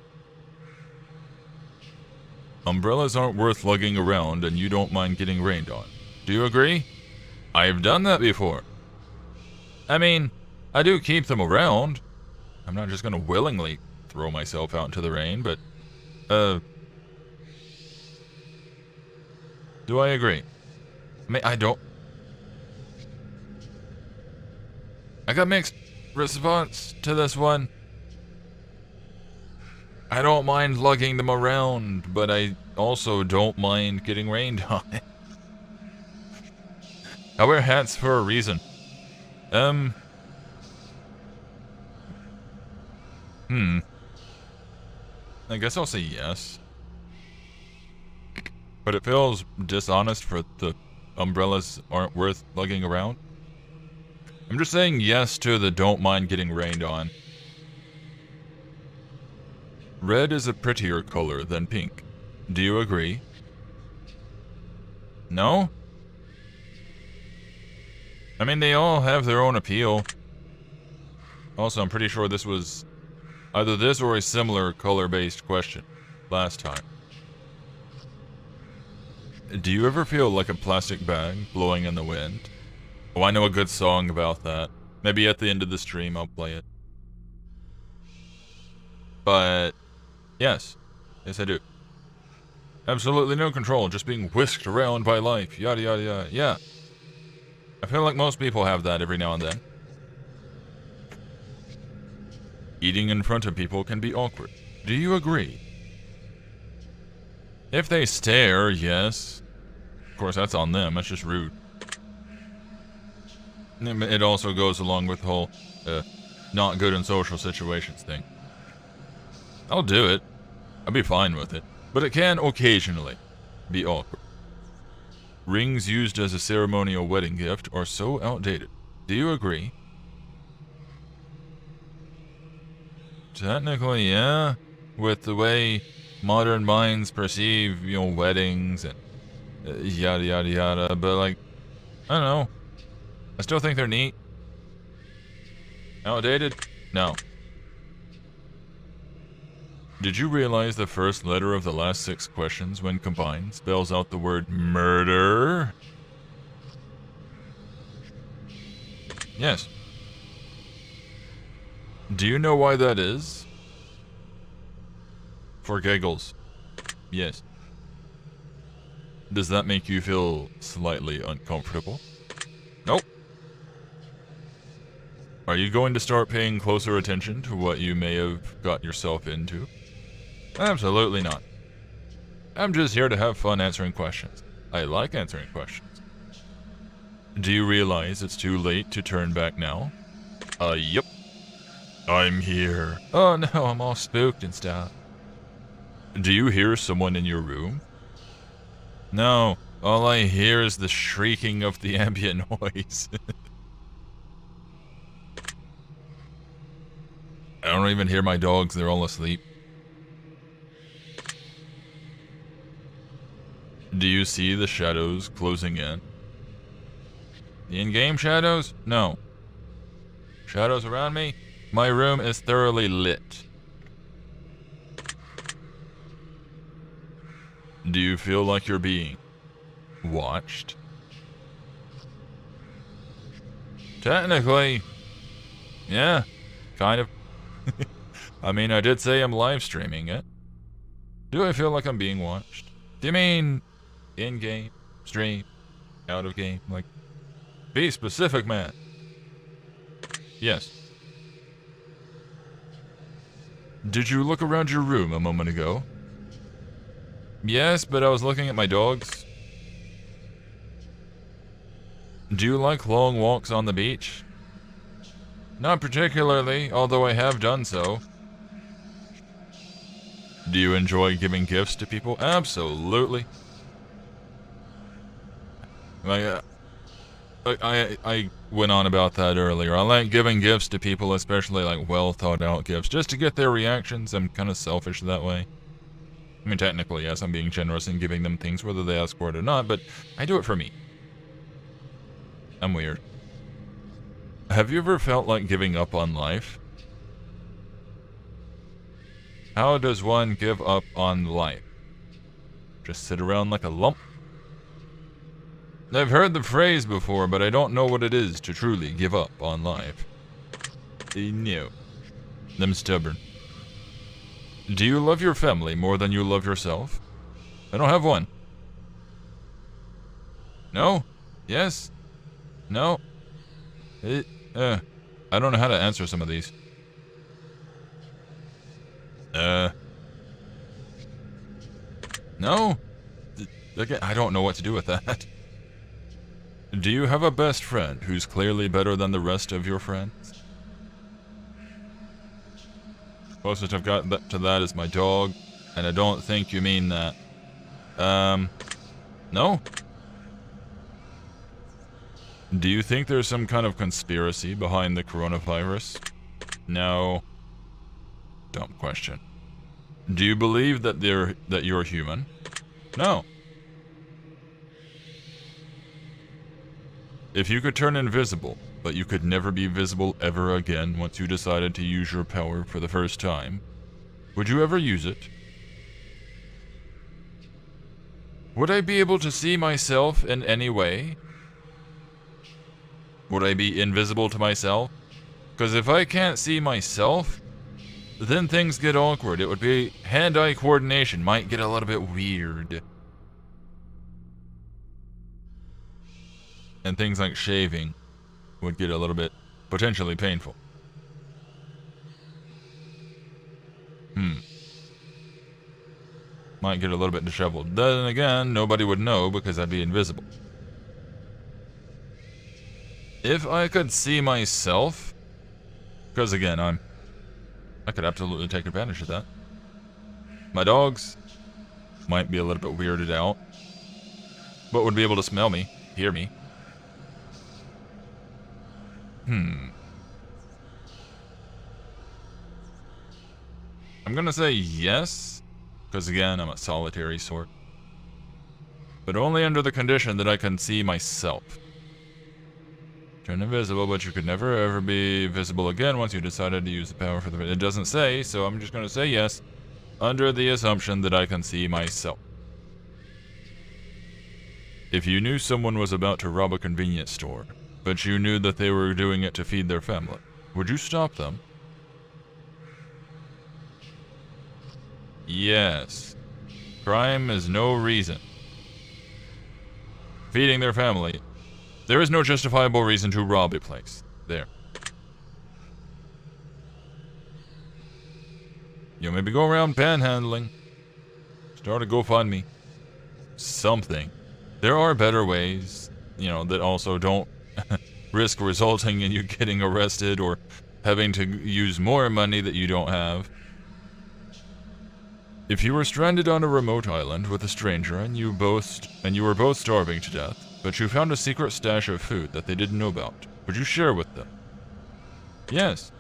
Speaker 1: Umbrellas aren't worth lugging around and you don't mind getting rained on. Do you agree? I've done that before. I mean, I do keep them around. I'm not just gonna willingly throw myself out into the rain, but, do I agree? I mean, I don't... I got mixed response to this one. I don't mind lugging them around, but I also don't mind getting rained on. I wear hats for a reason. I guess I'll say yes. But it feels dishonest for the umbrellas aren't worth lugging around. I'm just saying yes to the don't mind getting rained on. Red is a prettier color than pink. Do you agree? No? I mean, they all have their own appeal. Also, I'm pretty sure this was either this or a similar color-based question last time. Do you ever feel like a plastic bag blowing in the wind? Oh, I know a good song about that. Maybe at the end of the stream I'll play it. But, yes. Yes, I do. Absolutely no control, just being whisked around by life, yada yada yada. Yeah. I feel like most people have that every now and then. Eating in front of people can be awkward. Do you agree? If they stare, yes. Of course, that's on them. That's just rude. It also goes along with the whole not good in social situations thing. I'll do it. I'll be fine with it. But it can occasionally be awkward. Rings used as a ceremonial wedding gift are so outdated. Do you agree? Technically, yeah. With the way modern minds perceive, weddings and yada yada yada. But like, I don't know. I still think they're neat. Outdated? No. Did you realize the first letter of the last 6 questions, when combined, spells out the word murder? Yes. Do you know why that is? For giggles. Yes. Does that make you feel slightly uncomfortable? Nope. Are you going to start paying closer attention to what you may have got yourself into? Absolutely not. I'm just here to have fun answering questions. I like answering questions. Do you realize it's too late to turn back now? Yep. I'm here. Oh no, I'm all spooked and stuff. Do you hear someone in your room? No, all I hear is the shrieking of the ambient noise. I don't even hear my dogs, they're all asleep. Do you see the shadows closing in? The in-game shadows? No. Shadows around me? My room is thoroughly lit. Do you feel like you're being watched? Technically, yeah, kind of. I mean, I did say I'm live streaming it. Do I feel like I'm being watched? Do you mean in-game, stream, out of game? Like, be specific, man. Yes. Did you look around your room a moment ago? Yes, but I was looking at my dogs. Do you like long walks on the beach? Not particularly, although I have done so. Do you enjoy giving gifts to people? Absolutely. Like, I went on about that earlier. I like giving gifts to people, especially like well thought out gifts, just to get their reactions. I'm kind of selfish that way. I mean, technically, yes, I'm being generous in giving them things, whether they ask for it or not, but I do it for me. I'm weird. Have you ever felt like giving up on life? How does one give up on life? Just sit around like a lump? I've heard the phrase before, but I don't know what it is to truly give up on life. No. I'm stubborn. Do you love your family more than you love yourself? I don't have one. No? Yes? No? I don't know how to answer some of these. No? Again, I don't know what to do with that. Do you have a best friend who's clearly better than the rest of your friends? Closest I've got to that is my dog, and I don't think you mean that. No? Do you think there's some kind of conspiracy behind the coronavirus? No. Dumb question. Do you believe that you're human? No. If you could turn invisible, but you could never be visible ever again once you decided to use your power for the first time, would you ever use it? Would I be able to see myself in any way? Would I be invisible to myself? Because if I can't see myself, then things get awkward. It would be hand-eye coordination might get a little bit weird. And things like shaving would get a little bit potentially painful. Might get a little bit disheveled. Then again, nobody would know because I'd be invisible. If I could see myself, because again, I could absolutely take advantage of that. My dogs might be a little bit weirded out, but would be able to smell me, hear me. I'm gonna say yes, because again, I'm a solitary sort. But only under the condition that I can see myself. Turn invisible, but you could never ever be visible again once you decided to use the power for the... It doesn't say, so I'm just gonna say yes, under the assumption that I can see myself. If you knew someone was about to rob a convenience store, but you knew that they were doing it to feed their family, would you stop them? Yes. Crime is no reason. Feeding their family. There is no justifiable reason to rob a place. There. You maybe go around panhandling. Start a GoFundMe. Something. There are better ways, that also don't risk resulting in you getting arrested or having to use more money that you don't have. If you were stranded on a remote island with a stranger and you were both starving to death, but you found a secret stash of food that they didn't know about, would you share with them? Yes.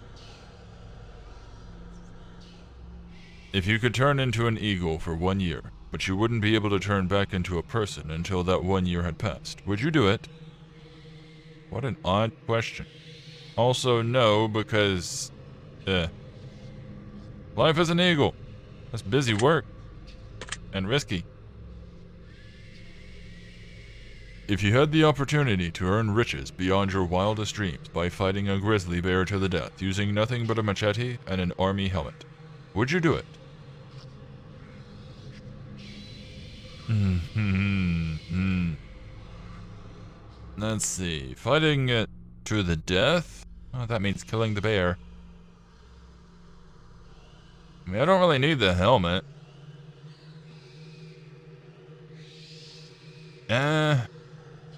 Speaker 1: If you could turn into an eagle for 1 year, but you wouldn't be able to turn back into a person until that 1 year had passed, would you do it? What an odd question. Also, no, because... life as an eagle. That's busy work. And risky. If you had the opportunity to earn riches beyond your wildest dreams by fighting a grizzly bear to the death using nothing but a machete and an army helmet, would you do it? Let's see. Fighting it to the death? Oh, that means killing the bear. I mean, I don't really need the helmet.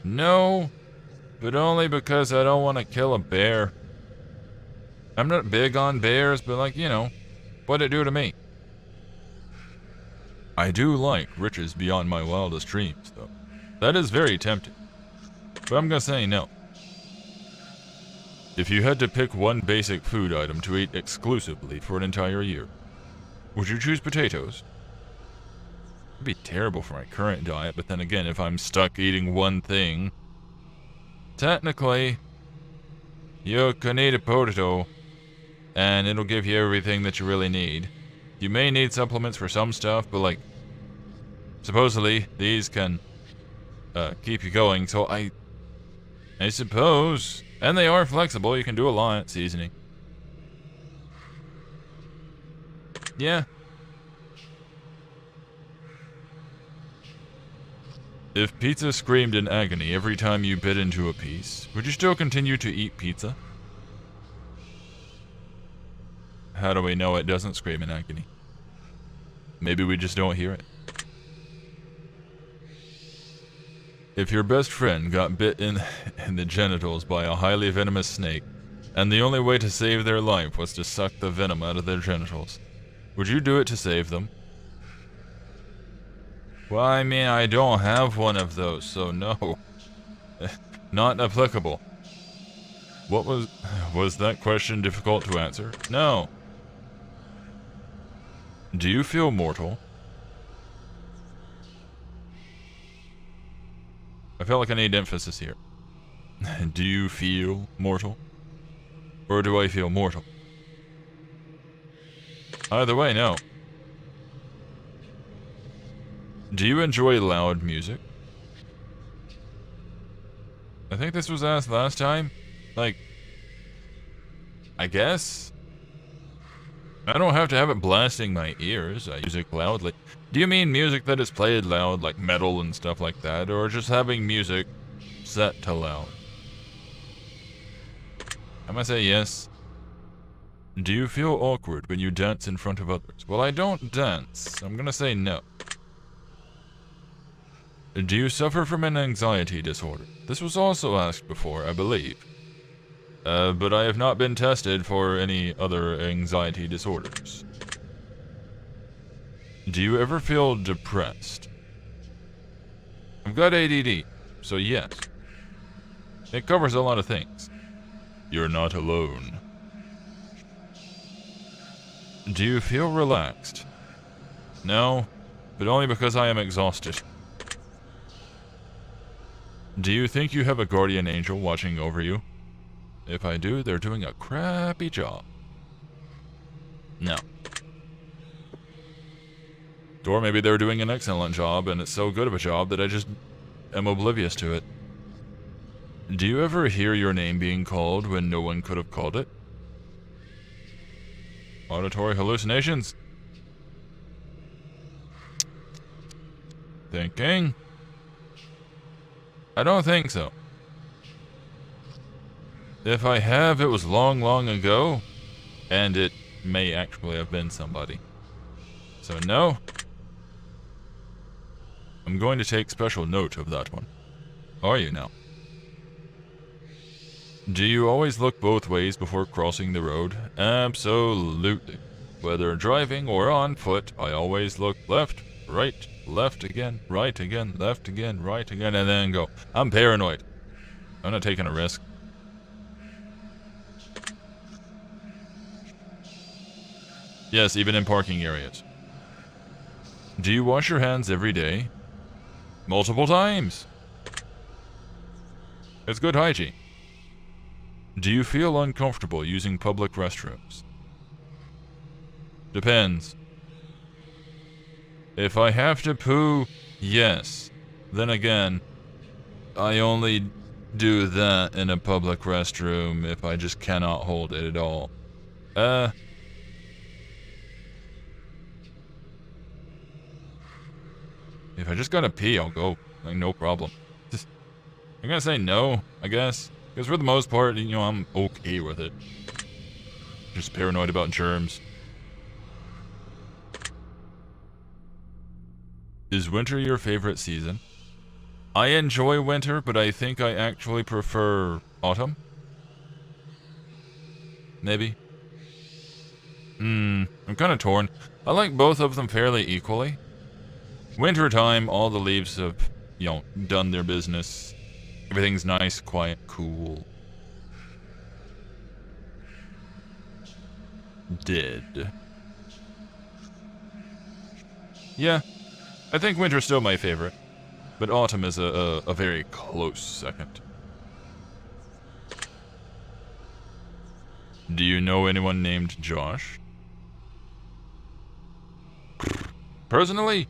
Speaker 1: No, but only because I don't want to kill a bear. I'm not big on bears, but what'd it do to me? I do like riches beyond my wildest dreams, though. That is very tempting. But I'm gonna say no. If you had to pick one basic food item to eat exclusively for an entire year, would you choose potatoes? It'd be terrible for my current diet, but then again, if I'm stuck eating one thing, technically, you can eat a potato, and it'll give you everything that you really need. You may need supplements for some stuff, but supposedly, these can keep you going, so I suppose, and they are flexible, you can do a lot, seasoning. Yeah. If pizza screamed in agony every time you bit into a piece, would you still continue to eat pizza? How do we know it doesn't scream in agony? Maybe we just don't hear it. If your best friend got bit in the genitals by a highly venomous snake, and the only way to save their life was to suck the venom out of their genitals, would you do it to save them? Well, I mean, I don't have one of those, so no. Not applicable. What was that question difficult to answer? No. Do you feel mortal? I feel like I need emphasis here. Do you feel mortal? Or do I feel mortal? Either way, no. Do you enjoy loud music? I think this was asked last time. Like, I guess? I don't have to have it blasting my ears. I use it loudly. Do you mean music that is played loud, like metal and stuff like that, or just having music set to loud? I'm gonna say yes. Do you feel awkward when you dance in front of others? Well, I don't dance. I'm gonna say no. Do you suffer from an anxiety disorder? This was also asked before, I believe. But I have not been tested for any other anxiety disorders. Do you ever feel depressed? I've got ADD, so yes. It covers a lot of things. You're not alone. Do you feel relaxed? No, but only because I am exhausted. Do you think you have a guardian angel watching over you? If I do, they're doing a crappy job. No. Or maybe they're doing an excellent job, and it's so good of a job that I just am oblivious to it. Do you ever hear your name being called when no one could have called it? Auditory hallucinations? Thinking? I don't think so. If I have, it was long, long ago, and it may actually have been somebody. So no. I'm going to take special note of that one. Are you now? Do you always look both ways before crossing the road? Absolutely. Whether driving or on foot, I always look left, right, left again, right again, left again, right again, and then go. I'm paranoid. I'm not taking a risk. Yes, even in parking areas. Do you wash your hands every day? Multiple times. It's good hygiene. Do you feel uncomfortable using public restrooms? Depends. If I have to poo, yes. Then again, I only do that in a public restroom if I just cannot hold it at all. If I just gotta pee, I'll go. Like, no problem. I'm gonna say no, I guess. Because for the most part, you know, I'm okay with it. Just paranoid about germs. Is winter your favorite season? I enjoy winter, but I think I actually prefer autumn. Maybe. I'm kind of torn. I like both of them fairly equally. Wintertime, all the leaves have, you know, done their business. Everything's nice, quiet, cool. Dead. Yeah, I think winter's still my favorite, but autumn is a very close second. Do you know anyone named Josh? Personally?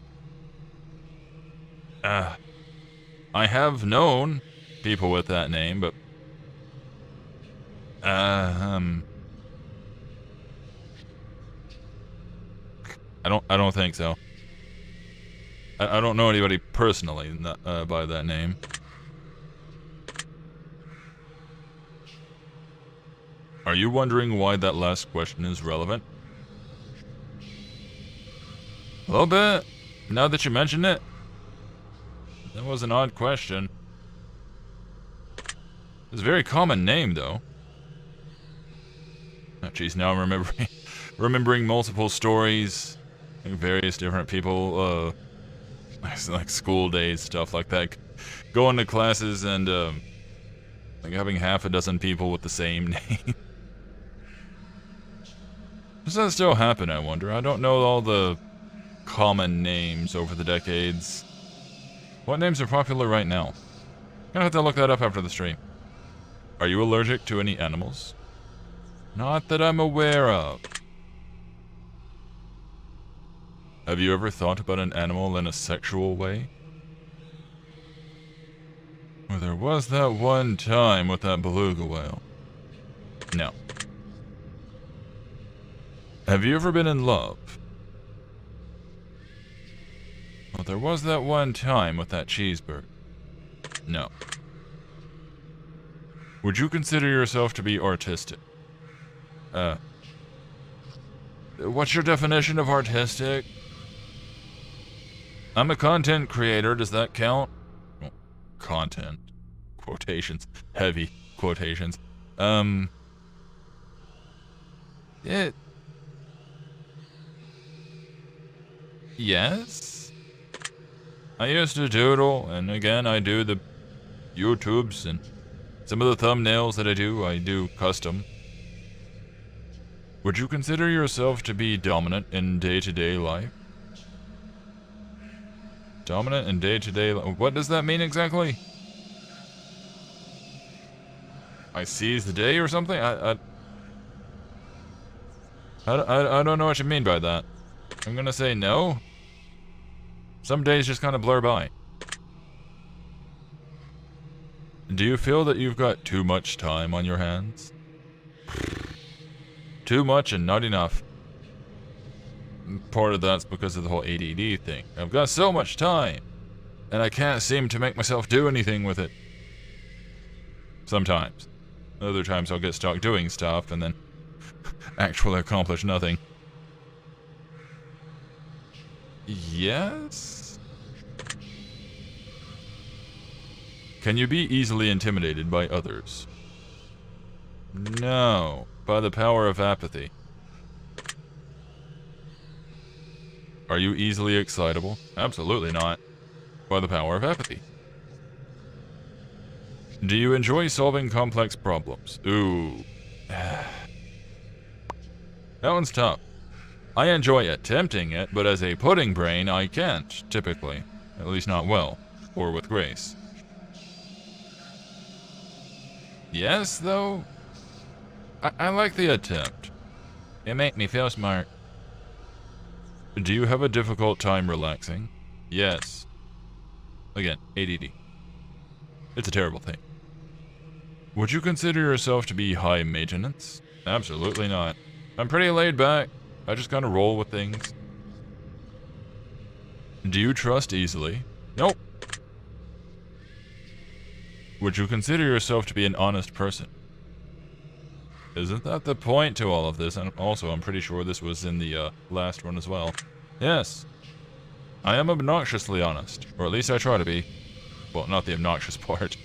Speaker 1: I have known people with that name, but I don't think so. I don't know anybody personally by that name. Are you wondering why that last question is relevant? A little bit, now that you mention it. That was an odd question. It's a very common name, though. Oh, geez, now I'm remembering multiple stories, like various different people, like school days, stuff like that. Going to classes and Like having half a dozen people with the same name. Does that still happen, I wonder? I don't know all the common names over the decades. What names are popular right now? Gonna have to look that up after the stream. Are you allergic to any animals? Not that I'm aware of. Have you ever thought about an animal in a sexual way? Well, there was that one time with that beluga whale. No. Have you ever been in love? Well, there was that one time with that cheeseburger. No. Would you consider yourself to be artistic? What's your definition of artistic? I'm a content creator, does that count? Well, content. Quotations. Heavy quotations. Yes? I used to doodle, and again, I do the YouTubes, and some of the thumbnails that I do custom. Would you consider yourself to be dominant in day-to-day life? Dominant in day-to-day life? What does that mean exactly? I seize the day or something? I don't know what you mean by that. I'm gonna say no. Some days just kind of blur by. Do you feel that you've got too much time on your hands? Too much and not enough. Part of that's because of the whole ADD thing. I've got so much time, and I can't seem to make myself do anything with it. Sometimes. Other times I'll get stuck doing stuff and then actually accomplish nothing. Yes? Can you be easily intimidated by others? No. By the power of apathy. Are you easily excitable? Absolutely not. By the power of apathy. Do you enjoy solving complex problems? Ooh. That one's tough. I enjoy attempting it, but as a pudding brain, I can't, typically. At least not well, or with grace. Yes, though? I like the attempt. It makes me feel smart. Do you have a difficult time relaxing? Yes. Again, ADD. It's a terrible thing. Would you consider yourself to be high maintenance? Absolutely not. I'm pretty laid back. I just kind of roll with things. Do you trust easily? Nope. Would you consider yourself to be an honest person? Isn't that the point to all of this? And also, I'm pretty sure this was in the last one as well. Yes. I am obnoxiously honest. Or at least I try to be. Well, not the obnoxious part.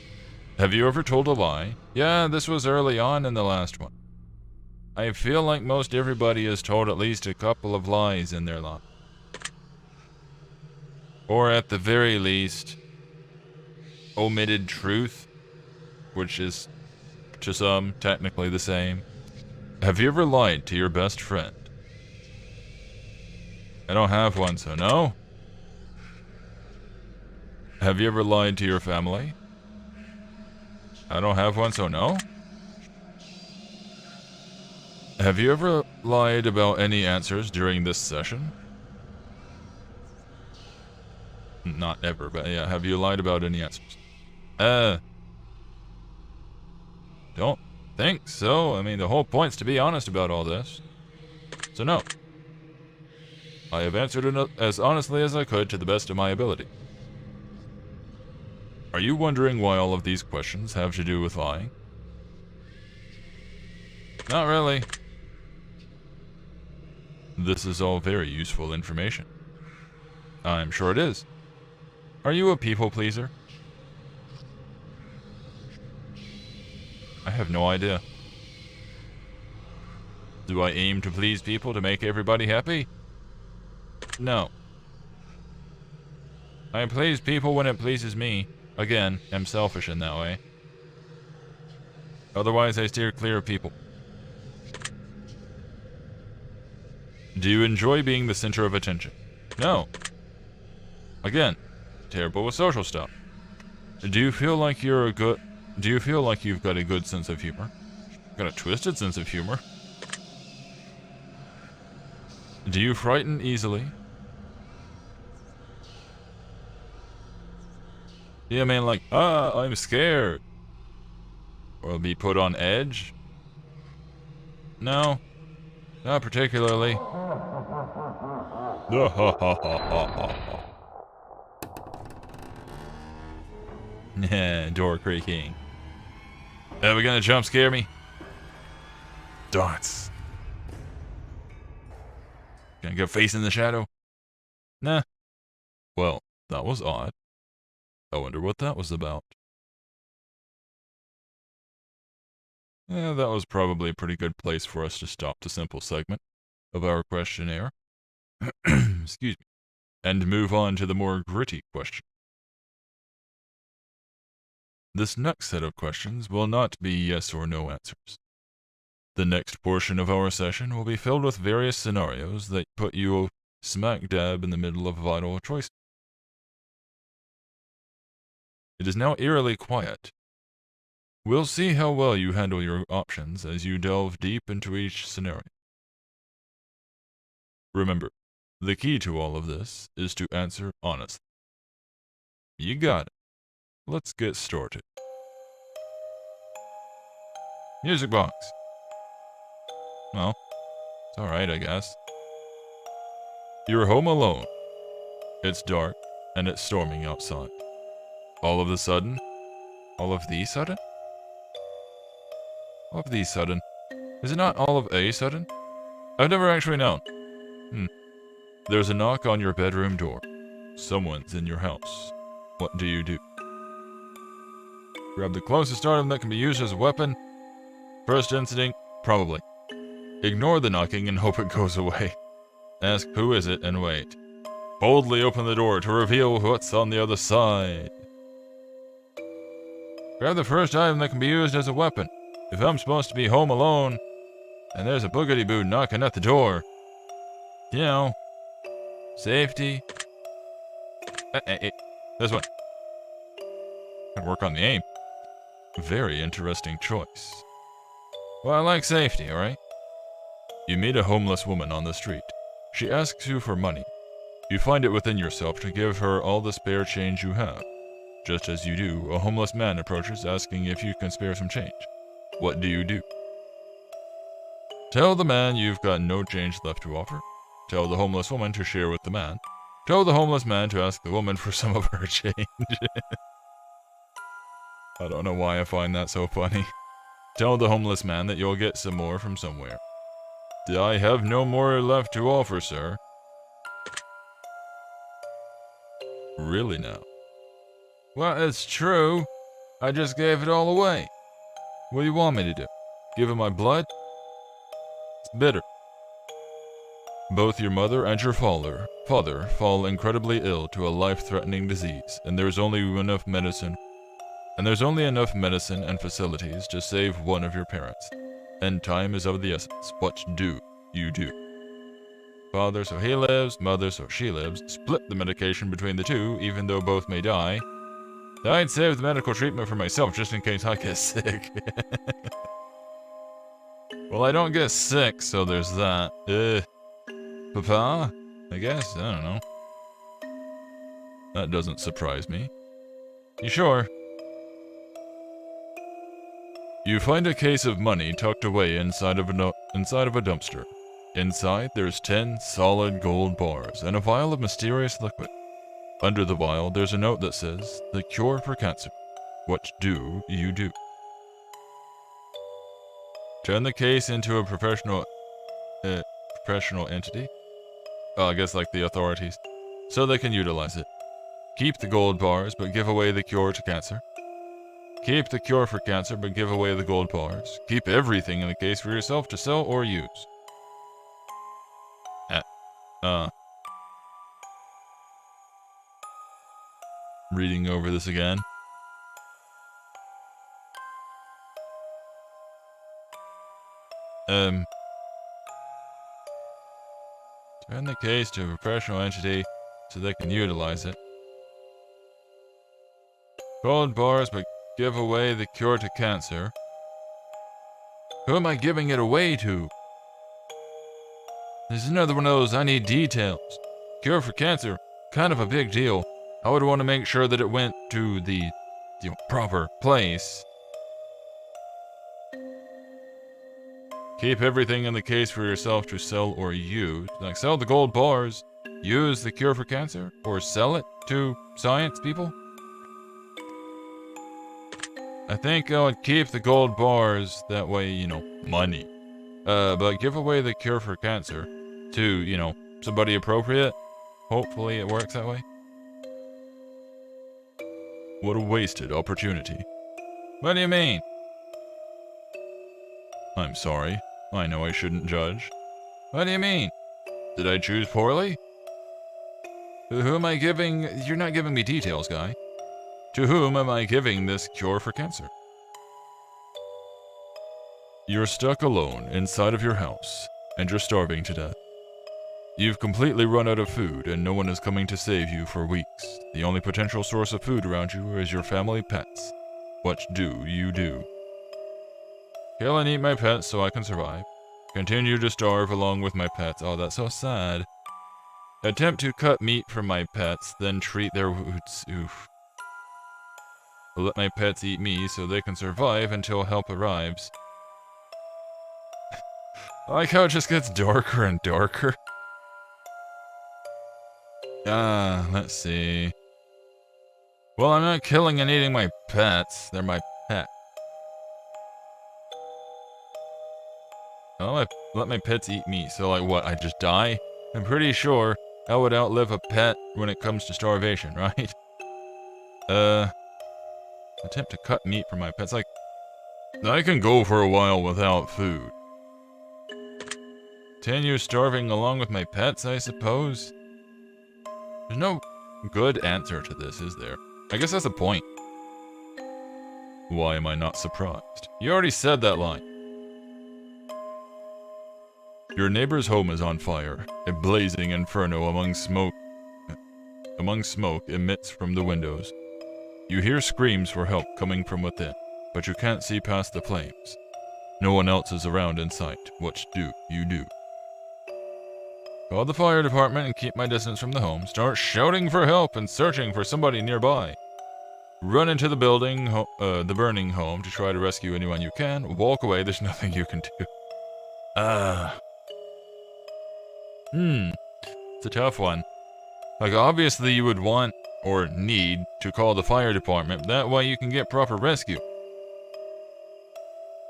Speaker 1: Have you ever told a lie? Yeah, this was early on in the last one. I feel like most everybody has told at least a couple of lies in their life. Or at the very least, omitted truth, which is, to some, technically the same. Have you ever lied to your best friend? I don't have one, so no. Have you ever lied to your family? I don't have one, so no. Have you ever lied about any answers during this session? Not ever, but yeah, have you lied about any answers? Don't think so. I mean, the whole point's to be honest about all this. So no. I have answered it as honestly as I could to the best of my ability. Are you wondering why all of these questions have to do with lying? Not really. This is all very useful information. I'm sure it is. Are you a people pleaser? I have no idea. Do I aim to please people to make everybody happy? No. I please people when it pleases me. Again, I'm selfish in that way. Otherwise, I steer clear of people. Do you enjoy being the center of attention? No. Again, terrible with social stuff. Do you feel like you've got a good sense of humor? Got a twisted sense of humor. Do you frighten easily? Yeah, man, like, I'm scared. Or be put on edge? No, not particularly. Door creaking. Are we gonna jump scare me? Darts. Gonna get face in the shadow? Nah. Well, that was odd. I wonder what that was about. Yeah, that was probably a pretty good place for us to stop the simple segment of our questionnaire. Excuse me. And move on to the more gritty question. This next set of questions will not be yes or no answers. The next portion of our session will be filled with various scenarios that put you smack dab in the middle of vital choices. It is now eerily quiet. We'll see how well you handle your options as you delve deep into each scenario. Remember, the key to all of this is to answer honestly. You got it. Let's get started. Music box. Well, it's alright, I guess. You're home alone. It's dark, and it's storming outside. All of the sudden? All of the sudden? All of the sudden. Is it not all of a sudden? I've never actually known. There's a knock on your bedroom door. Someone's in your house. What do you do? Grab the closest item that can be used as a weapon. First instinct, probably. Ignore the knocking and hope it goes away. Ask who is it and wait. Boldly open the door to reveal what's on the other side. Grab the first item that can be used as a weapon. If I'm supposed to be home alone, and there's a boogity-boo knocking at the door, you know, safety. Hey, this one. Gotta work on the aim. Very interesting choice. Well, I like safety, alright? You meet a homeless woman on the street. She asks you for money. You find it within yourself to give her all the spare change you have. Just as you do, a homeless man approaches asking if you can spare some change. What do you do? Tell the man you've got no change left to offer. Tell the homeless woman to share with the man. Tell the homeless man to ask the woman for some of her change. I don't know why I find that so funny. Tell the homeless man that you'll get some more from somewhere. I have no more left to offer, sir. Really now? Well, it's true. I just gave it all away. What do you want me to do? Give him my blood? It's bitter. Both your mother and your father fall incredibly ill to a life-threatening disease, and there's only enough medicine and facilities to save one of your parents. And time is of the essence. What do you do? Father, so he lives. Mother, so she lives. Split the medication between the two, even though both may die. I'd save the medical treatment for myself just in case I get sick. Well, I don't get sick, so there's that. Papa? I guess? I don't know. That doesn't surprise me. You sure? You find a case of money tucked away inside of a dumpster. Inside, there's 10 solid gold bars and a vial of mysterious liquid. Under the vial, there's a note that says, "The cure for cancer." What do you do? Turn the case into a professional entity? I guess like the authorities. So they can utilize it. Keep the gold bars, but give away the cure to cancer. Keep the cure for cancer, but give away the gold bars. Keep everything in the case for yourself to sell or use. Reading over this again. Turn the case to a professional entity so they can utilize it. Gold bars, but give away the cure to cancer. Who am I giving it away to? This is another one of those I need details. Cure for cancer, kind of a big deal. I would want to make sure that it went to the proper place. Keep everything in the case for yourself to sell or use. Like sell the gold bars, use the cure for cancer, or sell it to science people. I think I would keep the gold bars, that way, money. But give away the cure for cancer to, somebody appropriate. Hopefully it works that way. What a wasted opportunity. What do you mean? I'm sorry. I know I shouldn't judge. What do you mean? Did I choose poorly? Who am I giving? You're not giving me details, guy. To whom am I giving this cure for cancer? You're stuck alone inside of your house, and you're starving to death. You've completely run out of food, and no one is coming to save you for weeks. The only potential source of food around you is your family pets. What do you do? Kill and eat my pets so I can survive. Continue to starve along with my pets. Oh, that's so sad. Attempt to cut meat from my pets, then treat their wounds. Oof. Let my pets eat me so they can survive until help arrives. I like how it just gets darker and darker. Let's see. Well, I'm not killing and eating my pets. They're my pet. Oh, let my pets eat me. So, like, what? I just die? I'm pretty sure I would outlive a pet when it comes to starvation, right? Attempt to cut meat from my pets. Like, I can go for a while without food. Continue starving along with my pets, I suppose? There's no good answer to this, is there? I guess that's the point. Why am I not surprised? You already said that line. Your neighbor's home is on fire. A blazing inferno among smoke emits from the windows. You hear screams for help coming from within, but you can't see past the flames. No one else is around in sight. What do you do? Call the fire department and keep my distance from the home. Start shouting for help and searching for somebody nearby. Run into the the burning home to try to rescue anyone you can. Walk away, there's nothing you can do. It's a tough one. Like, obviously you would want or need to call the fire department. That way you can get proper rescue.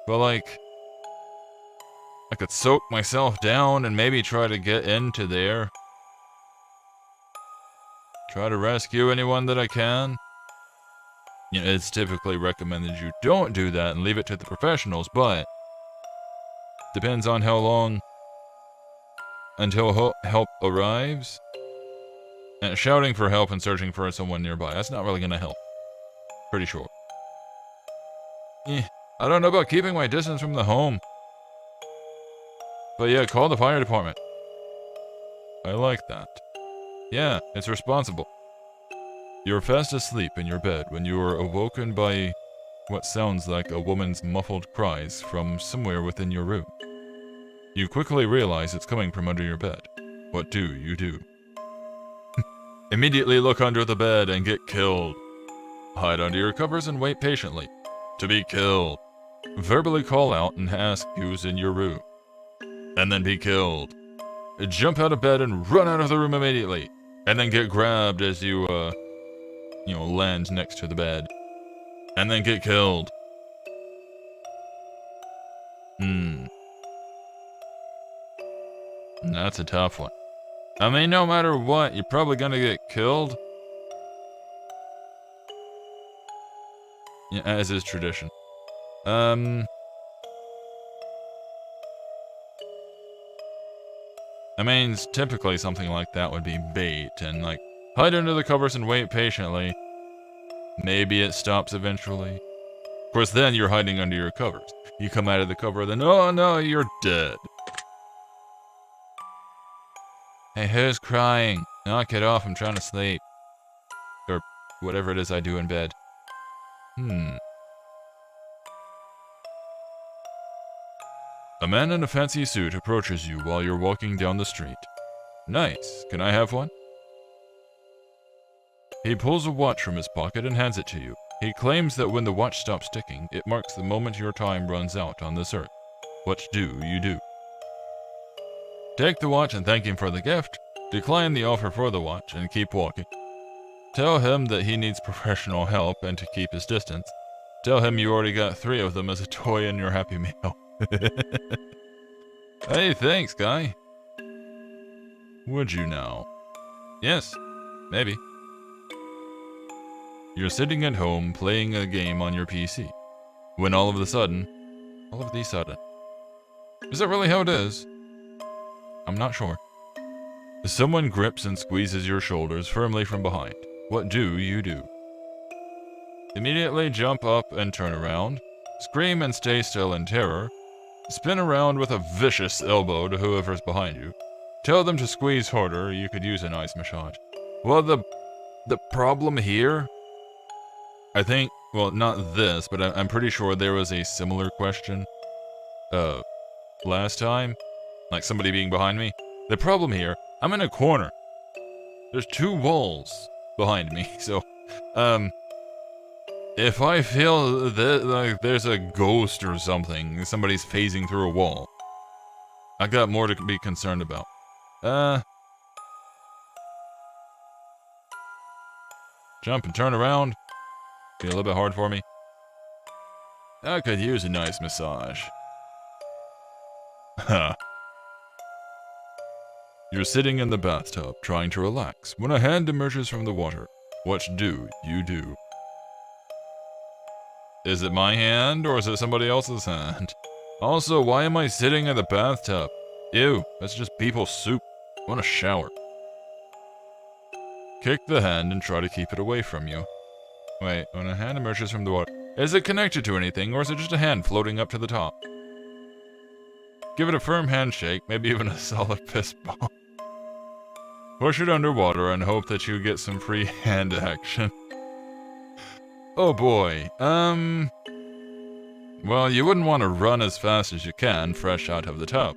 Speaker 1: But like, I could soak myself down and maybe try to get into there. Try to rescue anyone that I can. It's typically recommended you don't do that and leave it to the professionals, but depends on how long until help arrives. And shouting for help and searching for someone nearby, that's not really gonna help. Pretty sure. I don't know about keeping my distance from the home. But yeah, call the fire department. I like that. Yeah, it's responsible. You're fast asleep in your bed when you are awoken by what sounds like a woman's muffled cries from somewhere within your room. You quickly realize it's coming from under your bed. What do you do? Immediately look under the bed and get killed. Hide under your covers and wait patiently to be killed. Verbally call out and ask who's in your room. And then be killed. Jump out of bed and run out of the room immediately. And then get grabbed as you, land next to the bed. And then get killed. That's a tough one. I mean, no matter what, you're probably gonna get killed. Yeah, as is tradition. I mean, typically something like that would be bait, and like, hide under the covers and wait patiently. Maybe it stops eventually. Of course, then you're hiding under your covers. You come out of the cover, then, oh no, you're dead. Hey, who's crying? Knock it off, I'm trying to sleep. Or whatever it is I do in bed. A man in a fancy suit approaches you while you're walking down the street. Nice. Can I have one? He pulls a watch from his pocket and hands it to you. He claims that when the watch stops ticking, it marks the moment your time runs out on this earth. What do you do? Take the watch and thank him for the gift, decline the offer for the watch, and keep walking. Tell him that he needs professional help and to keep his distance. Tell him you already got 3 of them as a toy in your Happy Meal. Hey, thanks, guy. Would you now? Yes, maybe. You're sitting at home playing a game on your PC, when all of the sudden... Is that really how it is? I'm not sure. Someone grips and squeezes your shoulders firmly from behind. What do you do? Immediately jump up and turn around, scream and stay still in terror, spin around with a vicious elbow to whoever's behind you. Tell them to squeeze harder, you could use an ice massage. Well, the problem here... I think, well, not this, but I'm pretty sure there was a similar question, last time. Like somebody being behind me. The problem here, I'm in a corner. There's 2 walls behind me, so, if I feel that, like, there's a ghost or something, somebody's phasing through a wall, I got more to be concerned about. Jump and turn around. Be a little bit hard for me. I could use a nice massage. Ha. You're sitting in the bathtub, trying to relax, when a hand emerges from the water. What do you do? Is it my hand, or is it somebody else's hand? Also, why am I sitting in the bathtub? Ew, that's just people's soup. I want a shower. Kick the hand and try to keep it away from you. Wait, when a hand emerges from the water, is it connected to anything, or is it just a hand floating up to the top? Give it a firm handshake, maybe even a solid fist bump. Push it underwater and hope that you get some free hand action. Oh boy, well, you wouldn't want to run as fast as you can fresh out of the tub.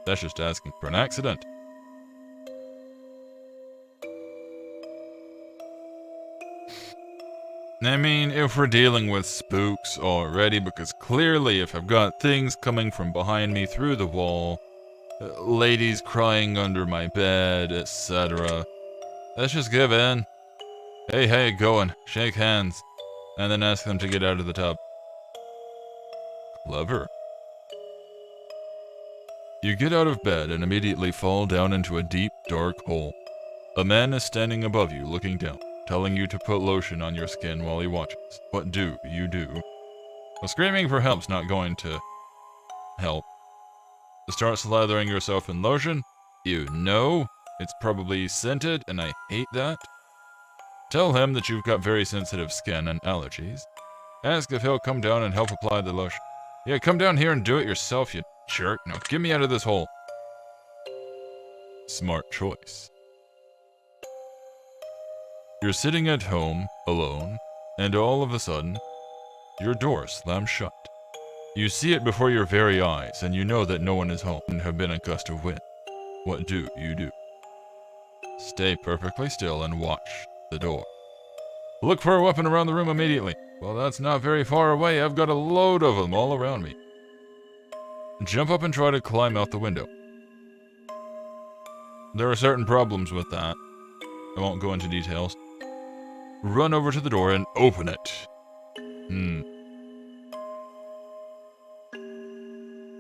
Speaker 1: That's just asking for an accident. I mean, if we're dealing with spooks already, because clearly if I've got things coming from behind me through the wall, ladies crying under my bed, etc., let's just give in. Hey, going, shake hands, and then ask them to get out of the tub. Clever. You get out of bed and immediately fall down into a deep, dark hole. A man is standing above you, looking down, telling you to put lotion on your skin while he watches. What do you do? Well, screaming for help's not going to help. To start slathering yourself in lotion? You know, it's probably scented, and I hate that. Tell him that you've got very sensitive skin and allergies. Ask if he'll come down and help apply the lotion. Yeah, come down here and do it yourself, you jerk. Now get me out of this hole. Smart choice. You're sitting at home, alone, and all of a sudden, your door slams shut. You see it before your very eyes, and you know that no one is home and have been a gust of wind. What do you do? Stay perfectly still and watch the door. Look for a weapon around the room immediately. Well, that's not very far away. I've got a load of them all around me. Jump up and try to climb out the window. There are certain problems with that. I won't go into details. Run over to the door and open it.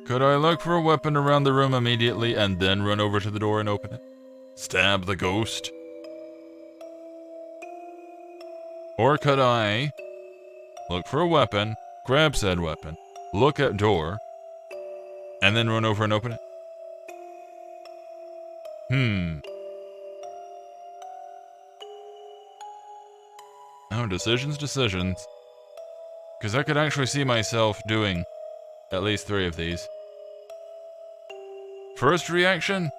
Speaker 1: Could I look for a weapon around the room immediately and then run over to the door and open it? Stab the ghost? Or could I look for a weapon, grab said weapon, look at door, and then run over and open it? Oh, decisions. because I could actually see myself doing at least 3 of these. First reaction?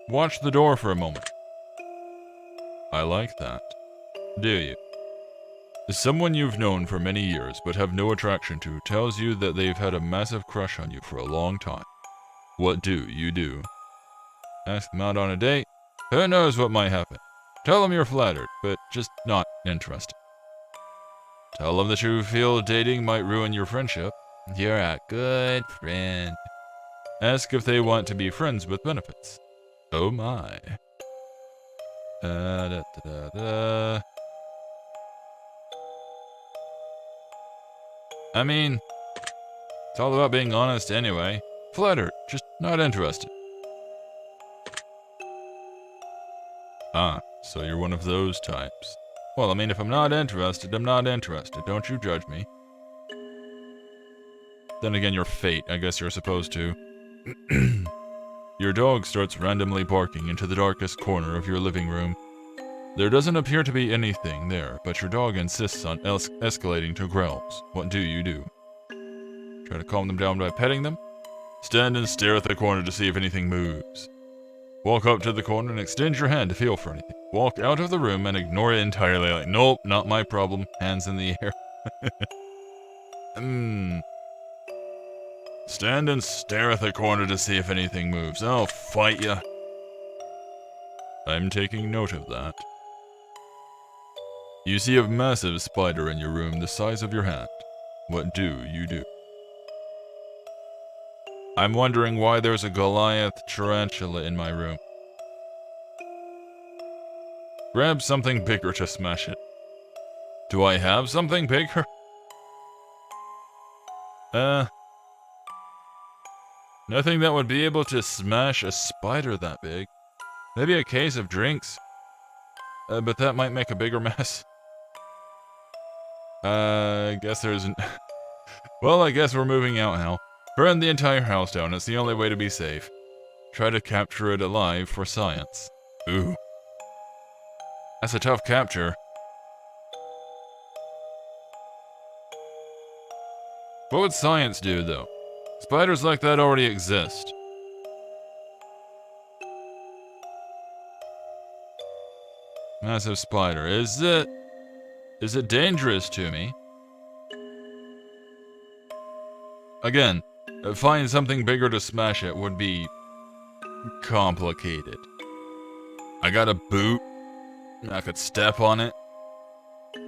Speaker 1: Watch the door for a moment. I like that. Do you? Someone you've known for many years but have no attraction to tells you that they've had a massive crush on you for a long time. What do you do? Ask them out on a date? Who knows what might happen? Tell them you're flattered, but just not interested. Tell them that you feel dating might ruin your friendship. You're a good friend. Ask if they want to be friends with benefits. Oh my. I mean, it's all about being honest anyway. Flattered, just not interested. Ah, so you're one of those types. Well, I mean, if I'm not interested, I'm not interested. Don't you judge me. Then again, you're fate. I guess you're supposed to. Your dog starts randomly barking into the darkest corner of your living room. There doesn't appear to be anything there, but your dog insists on escalating to growls. What do you do? Try to calm them down by petting them? Stand and stare at the corner to see if anything moves. Walk up to the corner and extend your hand to feel for anything. Walk out of the room and ignore it entirely, like, nope, not my problem. Hands in the air. Stand and stare at the corner to see if anything moves. I'll fight ya. I'm taking note of that. You see a massive spider in your room the size of your hand. What do you do? I'm wondering why there's a Goliath tarantula in my room. Grab something bigger to smash it. Do I have something bigger? Nothing that would be able to smash a spider that big. Maybe a case of drinks. But that might make a bigger mess. I guess there's an... Well, I guess we're moving out now. Burn the entire house down, it's the only way to be safe. Try to capture it alive for science. Ooh. That's a tough capture. What would science do, though? Spiders like that already exist. Massive spider. Is it dangerous to me? Again, find something bigger to smash it would be complicated. I got a boot. I could step on it.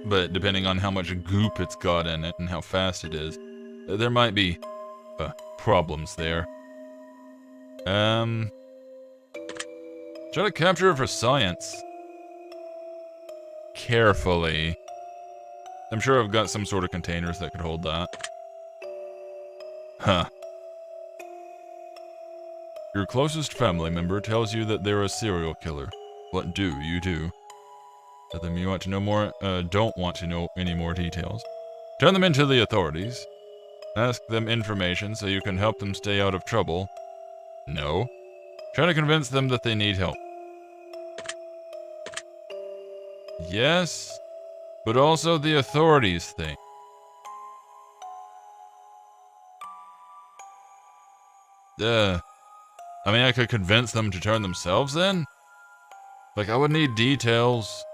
Speaker 1: But depending on how much goop it's got in it and how fast it is, there might be problems there. Try to capture it for science. Carefully. I'm sure I've got some sort of containers that could hold that. Huh. Your closest family member tells you that they're a serial killer. What do you do? Tell them you want to know more, don't want to know any more details. Turn them into the authorities. Ask them information so you can help them stay out of trouble. No. Try to convince them that they need help. Yes, but also the authorities thing. I mean, I could convince them to turn themselves in? Like, I would need details.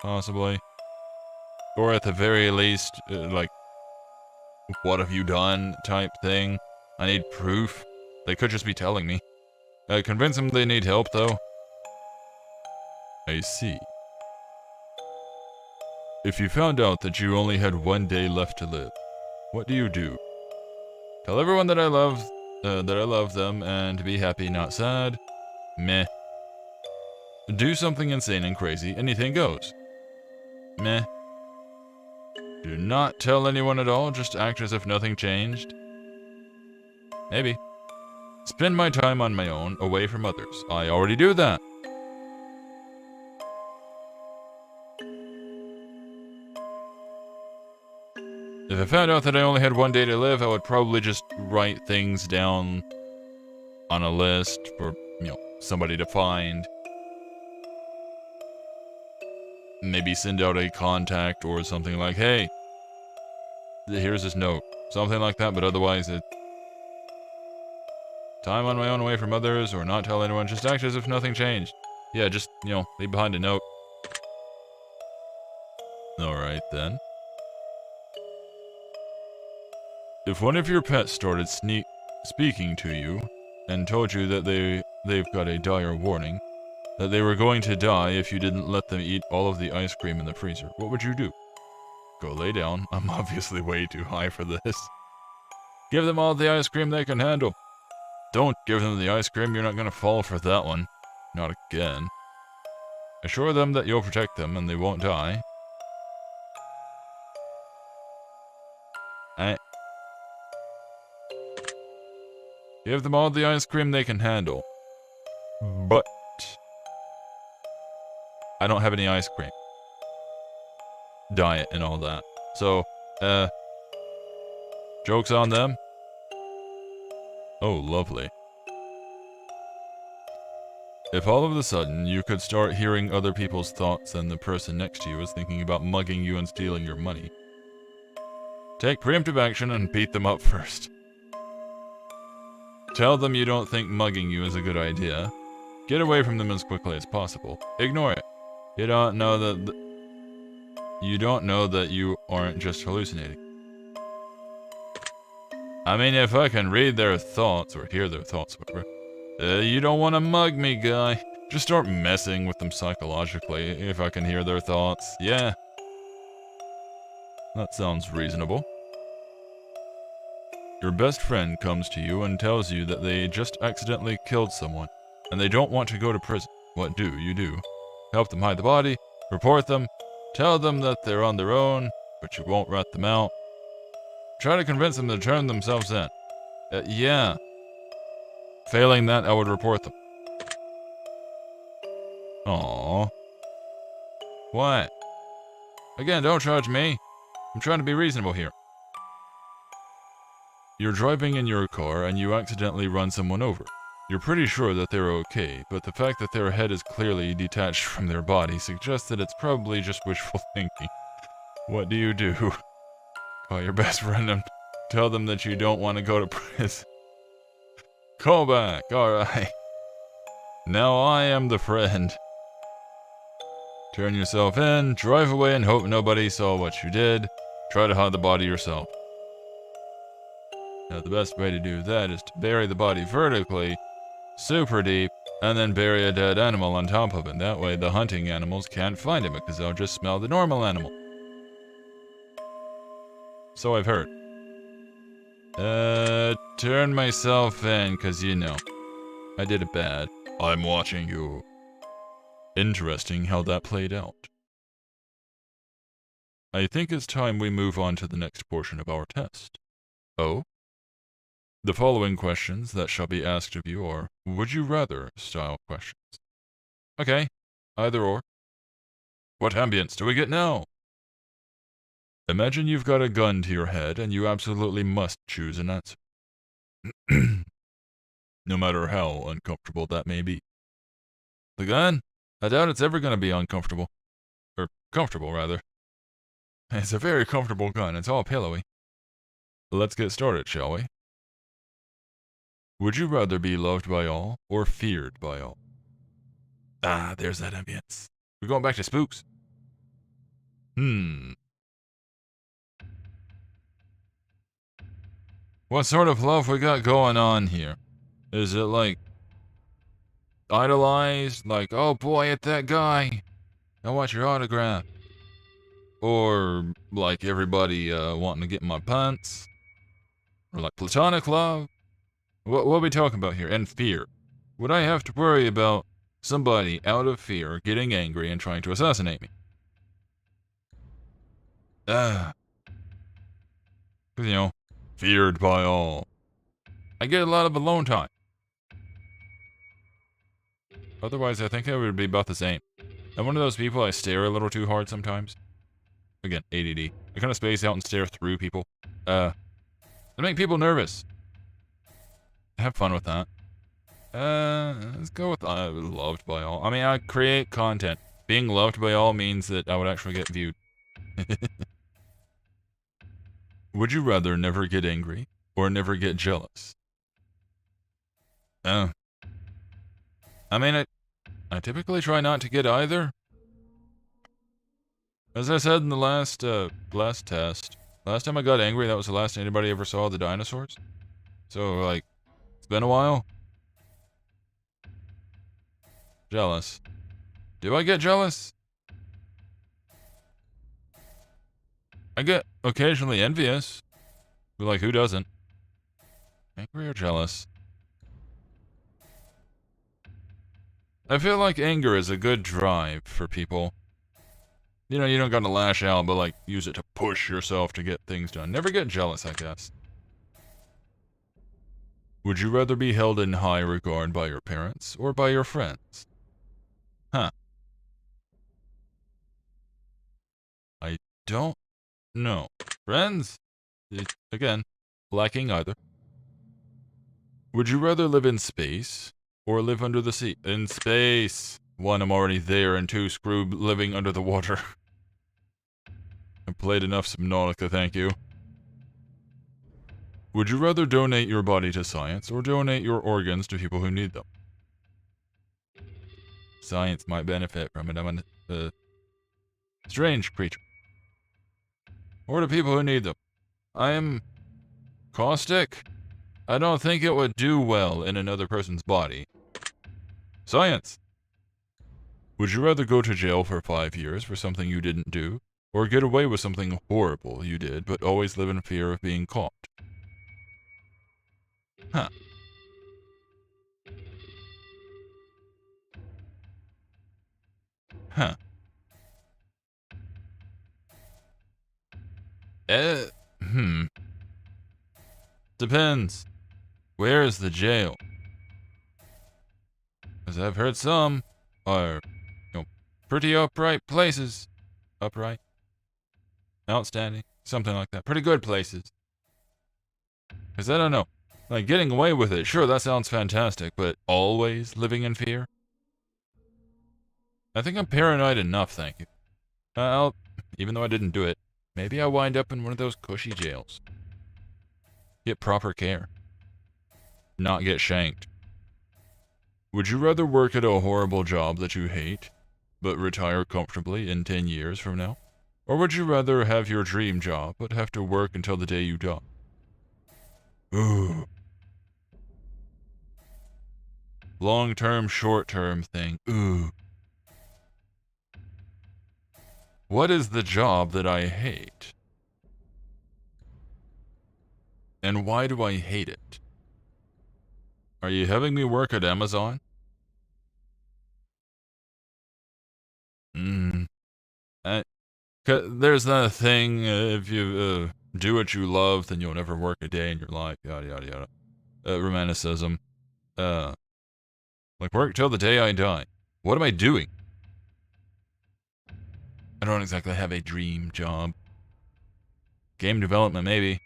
Speaker 1: Possibly. Or at the very least, like, what have you done type thing. I need proof. They could just be telling me. Convince them they need help, though. I see. If you found out that you only had 1 day left to live, what do you do? Tell everyone that I love them and be happy, not sad. Meh. Do something insane and crazy, anything goes. Meh. Do not tell anyone at all, just act as if nothing changed. Maybe. Spend my time on my own, away from others. I already do that. If I found out that I only had 1 day to live, I would probably just write things down on a list for, somebody to find. Maybe send out a contact or something like, hey, here's this note. Something like that, but otherwise it... Time on my own away from others, or not tell anyone, just act as if nothing changed. Yeah, just, you know, leave behind a note. Alright then. If one of your pets started speaking to you, and told you that they've got a dire warning, that they were going to die if you didn't let them eat all of the ice cream in the freezer, what would you do? Go lay down. I'm obviously way too high for this. Give them all the ice cream they can handle. Don't give them the ice cream, you're not gonna fall for that one. Not again. Assure them that you'll protect them and they won't die. Give them all the ice cream they can handle. But I don't have any ice cream. Diet and all that. So, joke's on them. Oh, lovely. If all of a sudden you could start hearing other people's thoughts and the person next to you is thinking about mugging you and stealing your money, take preemptive action and beat them up first. Tell them you don't think mugging you is a good idea. Get away from them as quickly as possible. Ignore it. You don't know that you aren't just hallucinating. I mean, if I can read their thoughts, or hear their thoughts, whatever. You don't want to mug me, guy. Just start messing with them psychologically, if I can hear their thoughts. Yeah. That sounds reasonable. Your best friend comes to you and tells you that they just accidentally killed someone, and they don't want to go to prison. What do you do? Help them hide the body, report them, tell them that they're on their own, but you won't rat them out. Try to convince them to turn themselves in. Yeah. Failing that, I would report them. Aww. What? Again, don't charge me. I'm trying to be reasonable here. You're driving in your car and you accidentally run someone over. You're pretty sure that they're okay, but the fact that their head is clearly detached from their body suggests that it's probably just wishful thinking. What do you do? Call your best friend and tell them that you don't want to go to prison. Call back, alright. Now I am the friend. Turn yourself in, drive away and hope nobody saw what you did. Try to hide the body yourself. Now the best way to do that is to bury the body vertically, super deep, and then bury a dead animal on top of it. That way the hunting animals can't find it because they'll just smell the normal animal. So I've heard. Turn myself in, cause you know, I did it bad. I'm watching you. Interesting how that played out. I think it's time we move on to the next portion of our test. Oh? The following questions that shall be asked of you are would you rather style questions. Okay, either or. What ambience do we get now? Imagine you've got a gun to your head and you absolutely must choose an answer. No matter how uncomfortable that may be. The gun? I doubt it's ever going to be uncomfortable. Or comfortable, rather. It's a very comfortable gun. It's all pillowy. Let's get started, shall we? Would you rather be loved by all or feared by all? Ah, there's that ambience. We're going back to spooks. What sort of love we got going on here? Is it like idolized? Like, oh boy, it's that guy. I want your autograph. Or like everybody wanting to get my pants? Or like platonic love? What are we talking about here? And fear. Would I have to worry about somebody out of fear getting angry and trying to assassinate me? You know, feared by all. I get a lot of alone time. Otherwise, I think it would be about the same. I'm one of those people, I stare a little too hard sometimes. Again, ADD. I kind of space out and stare through people. I make people nervous. Have fun with that. Let's go with loved by all. I mean, I create content. Being loved by all means that I would actually get viewed. Would you rather never get angry or never get jealous? I mean, I typically try not to get either. As I said in the last test, last time I got angry, that was the last anybody ever saw of the dinosaurs. So, like, it's been a while. Jealous. Do I get jealous? I get occasionally envious. But, like, who doesn't? Angry or jealous? I feel like anger is a good drive for people. You know, you don't gotta lash out, but, like, use it to push yourself to get things done. Never get jealous, I guess. Would you rather be held in high regard by your parents or by your friends? Huh. I don't know. Friends? Again, lacking either. Would you rather live in space or live under the sea? In space. One, I'm already there, and two, screw living under the water. I've played enough Subnautica, thank you. Would you rather donate your body to science or donate your organs to people who need them? Science might benefit from it. I'm a strange creature. Or to people who need them. I am caustic. I don't think it would do well in another person's body. Science. Would you rather go to jail for 5 years for something you didn't do, or get away with something horrible you did, but always live in fear of being caught? Huh. Huh. Depends. Where is the jail? As I've heard some are, pretty upright places. Upright? Outstanding? Something like that. Pretty good places. Because I don't know. Like, getting away with it, sure, that sounds fantastic, but always living in fear? I think I'm paranoid enough, thank you. Even though I didn't do it, maybe I'll wind up in one of those cushy jails. Get proper care. Not get shanked. Would you rather work at a horrible job that you hate, but retire comfortably in 10 years from now? Or would you rather have your dream job, but have to work until the day you die? Ooh. Long-term, short-term thing. Ooh. What is the job that I hate? And why do I hate it? Are you having me work at Amazon? There's that thing, if you do what you love, then you'll never work a day in your life, yada yada yada. Romanticism. Like, work till the day I die. What am I doing? I don't exactly have a dream job. Game development, maybe.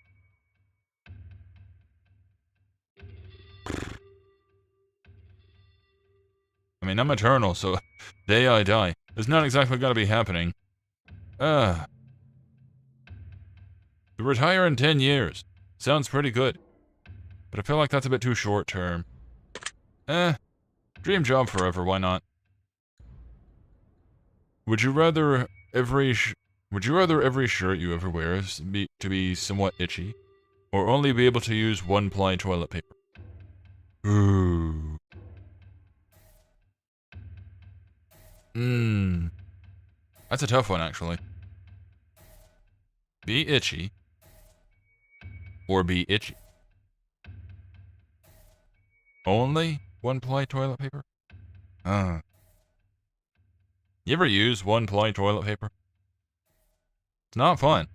Speaker 1: I mean, I'm eternal, so day I die. It's not exactly gonna be happening. To retire in 10 years. Sounds pretty good. But I feel like that's a bit too short term. Dream job forever, why not? Would you rather every shirt you ever wear to be somewhat itchy, or only be able to use one-ply toilet paper? Ooh. That's a tough one, actually. Be itchy, or be itchy. Only one-ply toilet paper? You ever use one-ply toilet paper? It's not fun.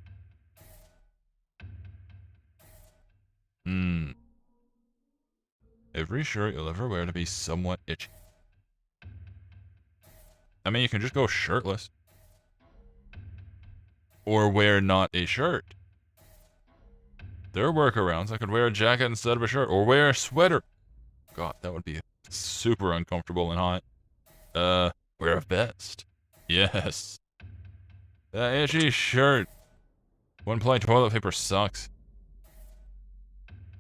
Speaker 1: Every shirt you'll ever wear to be somewhat itchy. I mean, you can just go shirtless. Or wear not a shirt. There are workarounds. I could wear a jacket instead of a shirt. Or wear a sweater. God, that would be super uncomfortable and hot. Wear a vest. Yes. That itchy shirt. One-ply toilet paper sucks.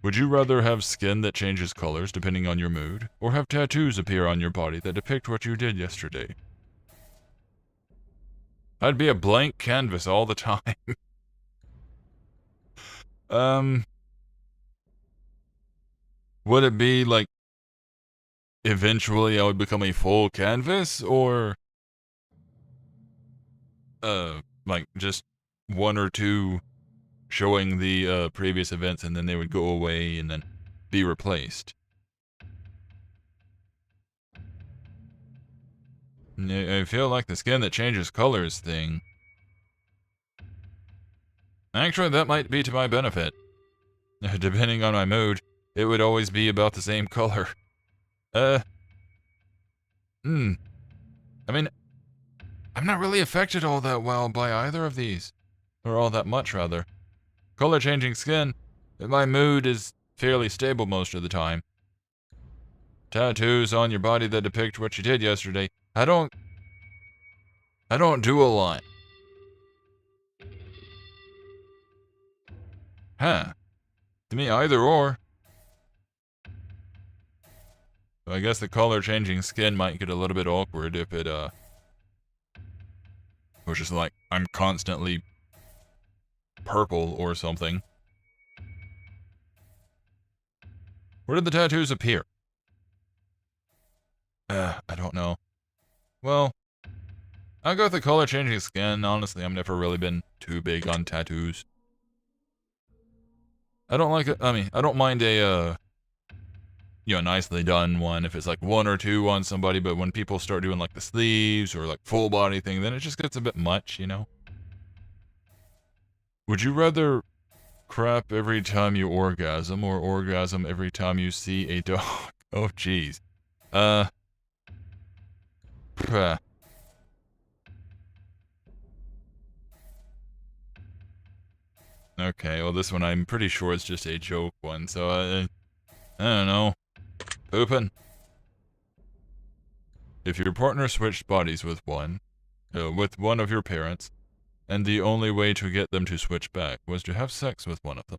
Speaker 1: Would you rather have skin that changes colors depending on your mood, or have tattoos appear on your body that depict what you did yesterday? I'd be a blank canvas all the time. Would it be like eventually I would become a full canvas, or like just one or two showing the previous events and then they would go away and then be replaced? I feel like the skin that changes colors thing. Actually, that might be to my benefit. Depending on my mood, it would always be about the same color. I mean, I'm not really affected all that well by either of these. Or all that much, rather. Color changing skin, my mood is fairly stable most of the time. Tattoos on your body that depict what you did yesterday. I don't do a lot. Huh. To me, either or. I guess the color changing skin might get a little bit awkward if it, was just like, I'm constantly purple or something. Where did the tattoos appear? I don't know. Well, I'll go with the color changing skin. Honestly, I've never really been too big on tattoos. I don't like it. I mean, I don't mind a, nicely done one if it's like one or two on somebody, but when people start doing like the sleeves or like full body thing, then it just gets a bit much, you know? Would you rather crap every time you orgasm or orgasm every time you see a dog? Oh, jeez. Okay, well this one I'm pretty sure is just a joke one, so I don't know. Poopin'. If your partner switched bodies with one of your parents, and the only way to get them to switch back was to have sex with one of them,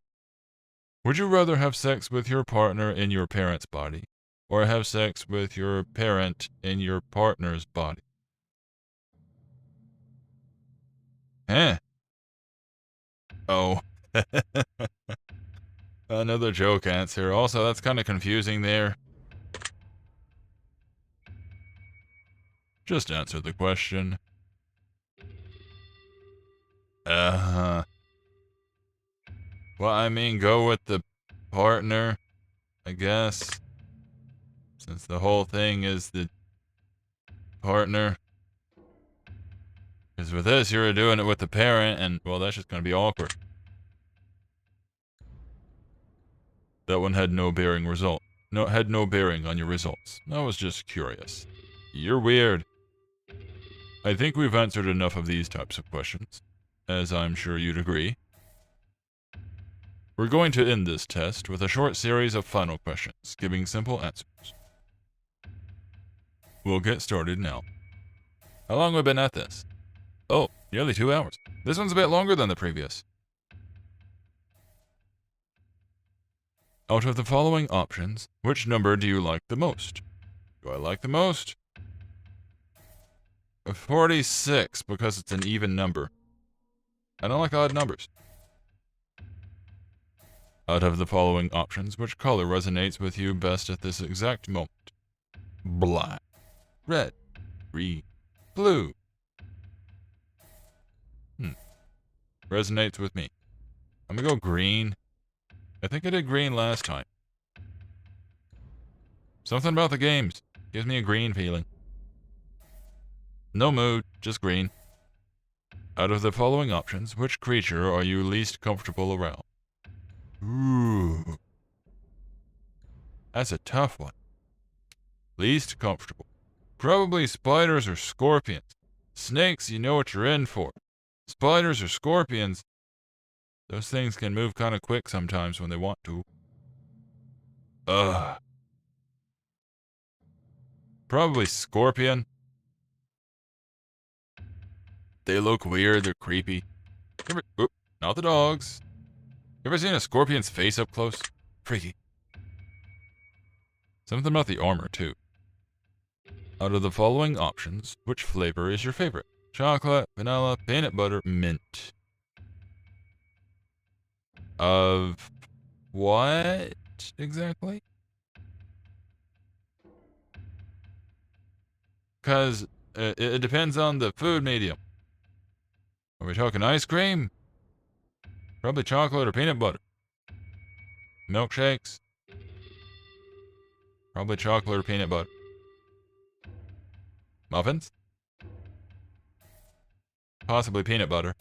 Speaker 1: would you rather have sex with your partner in your parent's body, or have sex with your parent in your partner's body? Huh. Oh. Another joke answer. Also, that's kind of confusing there. Just answer the question. Well, I mean, go with the partner, I guess. Since the whole thing is the partner. Because with this, you're doing it with the parent, and, well, that's just going to be awkward. That one had no bearing result. No, had no bearing on your results. I was just curious. You're weird. I think we've answered enough of these types of questions, as I'm sure you'd agree. We're going to end this test with a short series of final questions, giving simple answers. We'll get started now. How long have we been at this? Oh, nearly 2 hours. This one's a bit longer than the previous. Out of the following options, which number do you like the most? Do I like the most? 46, because it's an even number. I don't like odd numbers. Out of the following options, which color resonates with you best at this exact moment? Black, red, green, blue. Resonates with me. I'm gonna go green. I think I did green last time. Something about the games gives me a green feeling. No mood, just green. Out of the following options, which creature are you least comfortable around? Ooh. That's a tough one. Least comfortable. Probably spiders or scorpions. Snakes, you know what you're in for. Spiders or scorpions, those things can move kind of quick sometimes when they want to. Probably scorpion. They look weird, they're creepy. Not the dogs. You ever seen a scorpion's face up close? Freaky. Something about the armor, too. Out of the following options, which flavor is your favorite? Chocolate, vanilla, peanut butter, mint. Of what exactly? Because it depends on the food medium. Are we talking ice cream? Probably chocolate or peanut butter. Milkshakes? Probably chocolate or peanut butter. Muffins? Possibly peanut butter.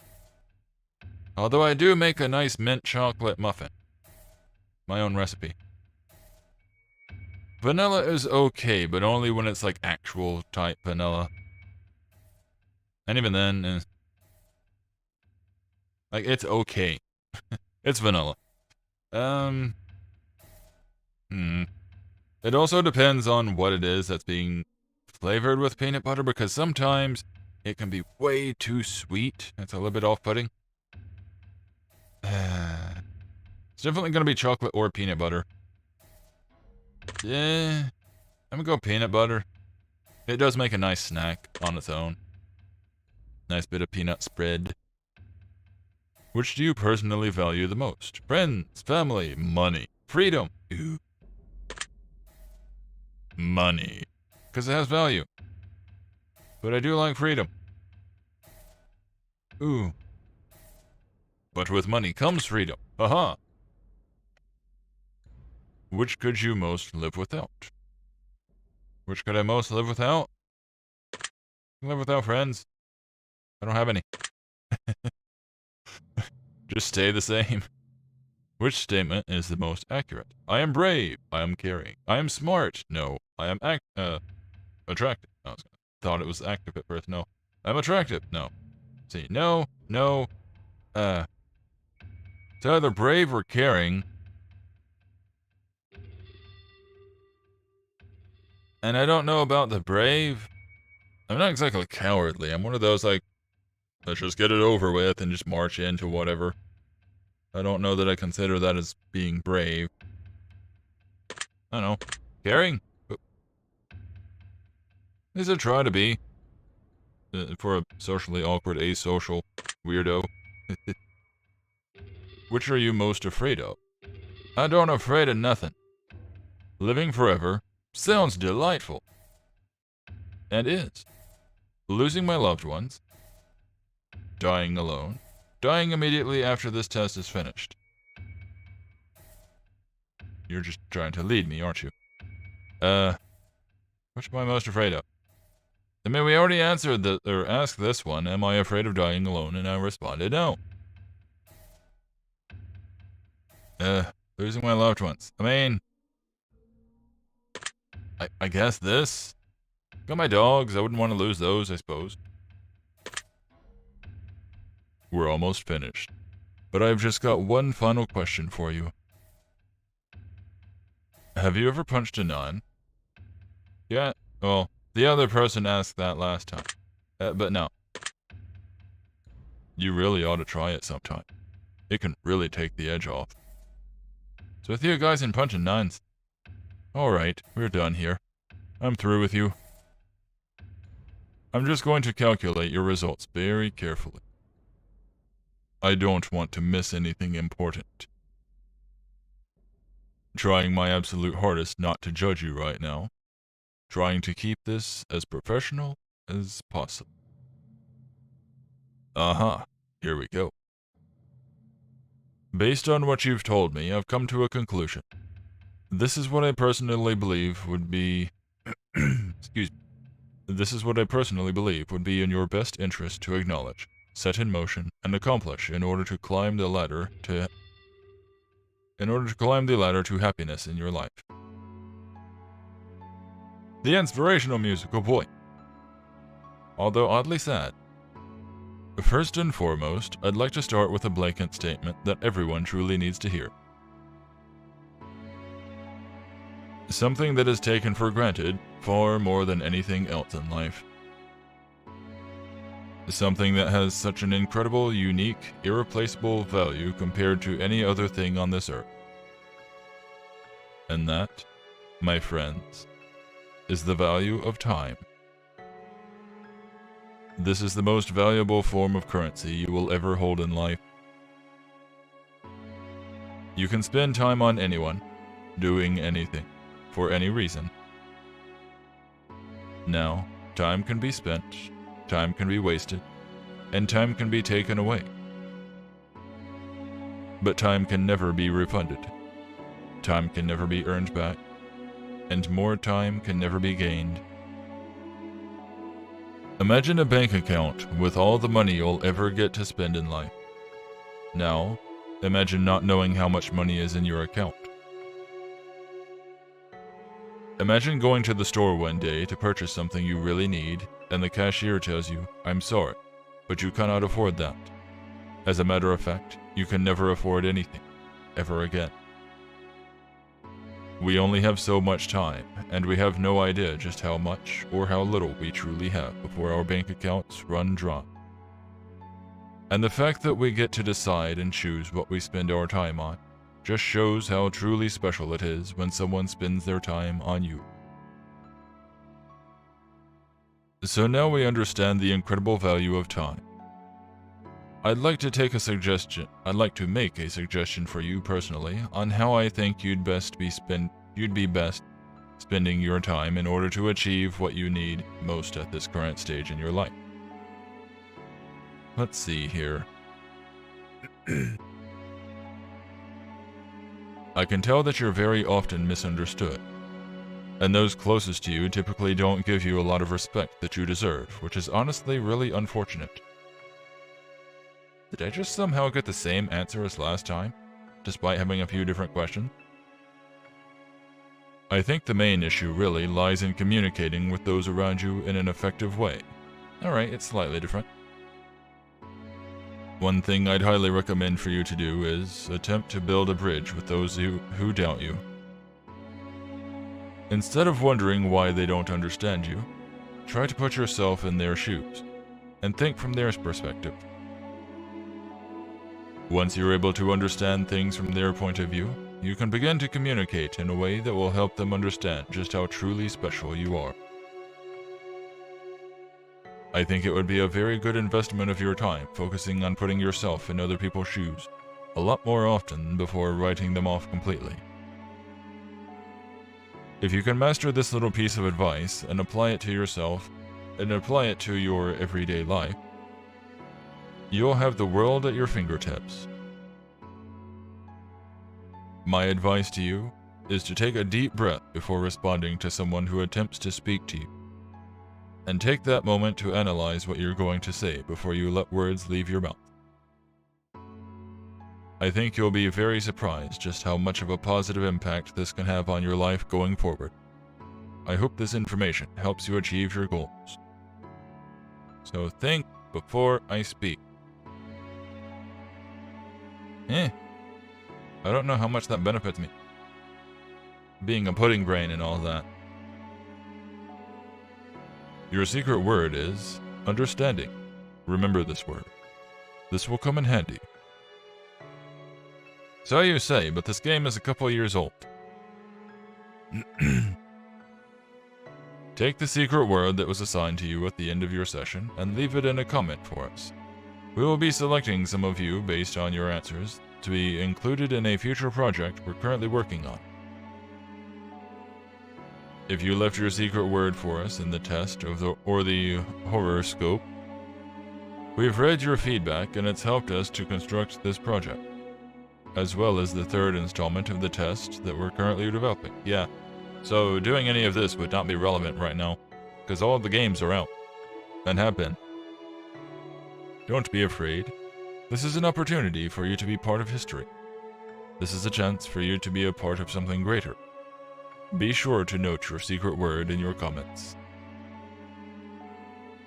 Speaker 1: Although I do make a nice mint chocolate muffin. My own recipe. Vanilla is okay, but only when it's like actual type vanilla. And even then, like it's okay. It's vanilla. It also depends on what it is that's being flavored with peanut butter, because sometimes it can be way too sweet. It's a little bit off-putting. It's definitely going to be chocolate or peanut butter. Yeah, I'm going to go peanut butter. It does make a nice snack on its own. Nice bit of peanut spread. Which do you personally value the most? Friends, family, money, freedom. Ooh. Money. Because it has value. But I do like freedom. Ooh. But with money comes freedom. Haha. Which could you most live without? Which could I most live without? Live without friends. I don't have any. Just stay the same. Which statement is the most accurate? I am brave. I am caring. I am smart. No. I am attractive. I thought it was active at first. No. I'm attractive. No. See. No. No. It's either brave or caring. And I don't know about the brave. I'm not exactly cowardly. I'm one of those like, let's just get it over with and just march into whatever. I don't know that I consider that as being brave. I don't know. Caring? At least I try to be. For a socially awkward, asocial weirdo. Which are you most afraid of? I don't afraid of nothing. Living forever sounds delightful. And is. Losing my loved ones. Dying alone. Dying immediately after this test is finished. You're just trying to lead me, aren't you? Which am I most afraid of? I mean, we already answered or asked this one, am I afraid of dying alone? And I responded no. Losing my loved ones. I mean, I guess this. Got my dogs, I wouldn't want to lose those, I suppose. We're almost finished. But I've just got one final question for you. Have you ever punched a nun? Yeah, well, the other person asked that last time. But no. You really ought to try it sometime. It can really take the edge off. So with you guys in punching nuns. Alright, we're done here. I'm through with you. I'm just going to calculate your results very carefully. I don't want to miss anything important. Trying my absolute hardest not to judge you right now. Trying to keep this as professional as possible. Here we go. Based on what you've told me, I've come to a conclusion. This is what I personally believe would be... excuse me. This is what I personally believe would be in your best interest to acknowledge, set in motion, and accomplish in order to climb the ladder to happiness in your life. The inspirational music, oh boy. Although oddly sad. First and foremost, I'd like to start with a blanket statement that everyone truly needs to hear. Something that is taken for granted far more than anything else in life. Something that has such an incredible, unique, irreplaceable value compared to any other thing on this earth. And that, my friends, is the value of time. This is the most valuable form of currency you will ever hold in life. You can spend time on anyone, doing anything, for any reason. Now, time can be spent, time can be wasted, and time can be taken away. But time can never be refunded. Time can never be earned back, and more time can never be gained. Imagine a bank account with all the money you'll ever get to spend in life. Now, imagine not knowing how much money is in your account. Imagine going to the store one day to purchase something you really need, and the cashier tells you, "I'm sorry, but you cannot afford that." As a matter of fact, you can never afford anything, ever again. We only have so much time, and we have no idea just how much or how little we truly have before our bank accounts run dry. And the fact that we get to decide and choose what we spend our time on just shows how truly special it is when someone spends their time on you. So now we understand the incredible value of time. I'd like to make a suggestion for you personally on how I think you'd be best spending your time in order to achieve what you need most at this current stage in your life. Let's see here. I can tell that you're very often misunderstood, and those closest to you typically don't give you a lot of respect that you deserve, which is honestly really unfortunate. Did I just somehow get the same answer as last time, despite having a few different questions? I think the main issue really lies in communicating with those around you in an effective way. Alright, it's slightly different. One thing I'd highly recommend for you to do is attempt to build a bridge with those who doubt you. Instead of wondering why they don't understand you, try to put yourself in their shoes and think from their perspective. Once you're able to understand things from their point of view, you can begin to communicate in a way that will help them understand just how truly special you are. I think it would be a very good investment of your time focusing on putting yourself in other people's shoes a lot more often before writing them off completely. If you can master this little piece of advice and apply it to yourself and apply it to your everyday life, you'll have the world at your fingertips. My advice to you is to take a deep breath before responding to someone who attempts to speak to you. And take that moment to analyze what you're going to say before you let words leave your mouth. I think you'll be very surprised just how much of a positive impact this can have on your life going forward. I hope this information helps you achieve your goals. So think before I speak. I don't know how much that benefits me. Being a pudding brain and all that. Your secret word is understanding. Remember this word. This will come in handy. So you say, but this game is a couple years old. Take the secret word that was assigned to you at the end of your session and leave it in a comment for us. We will be selecting some of you based on your answers to be included in a future project we're currently working on. If you left your secret word for us in the test or the horoscope, we've read your feedback and it's helped us to construct this project, as well as the third installment of the test that we're currently developing. Yeah, so doing any of this would not be relevant right now, because all of the games are out, and have been. Don't be afraid. This is an opportunity for you to be part of history. This is a chance for you to be a part of something greater. Be sure to note your secret word in your comments.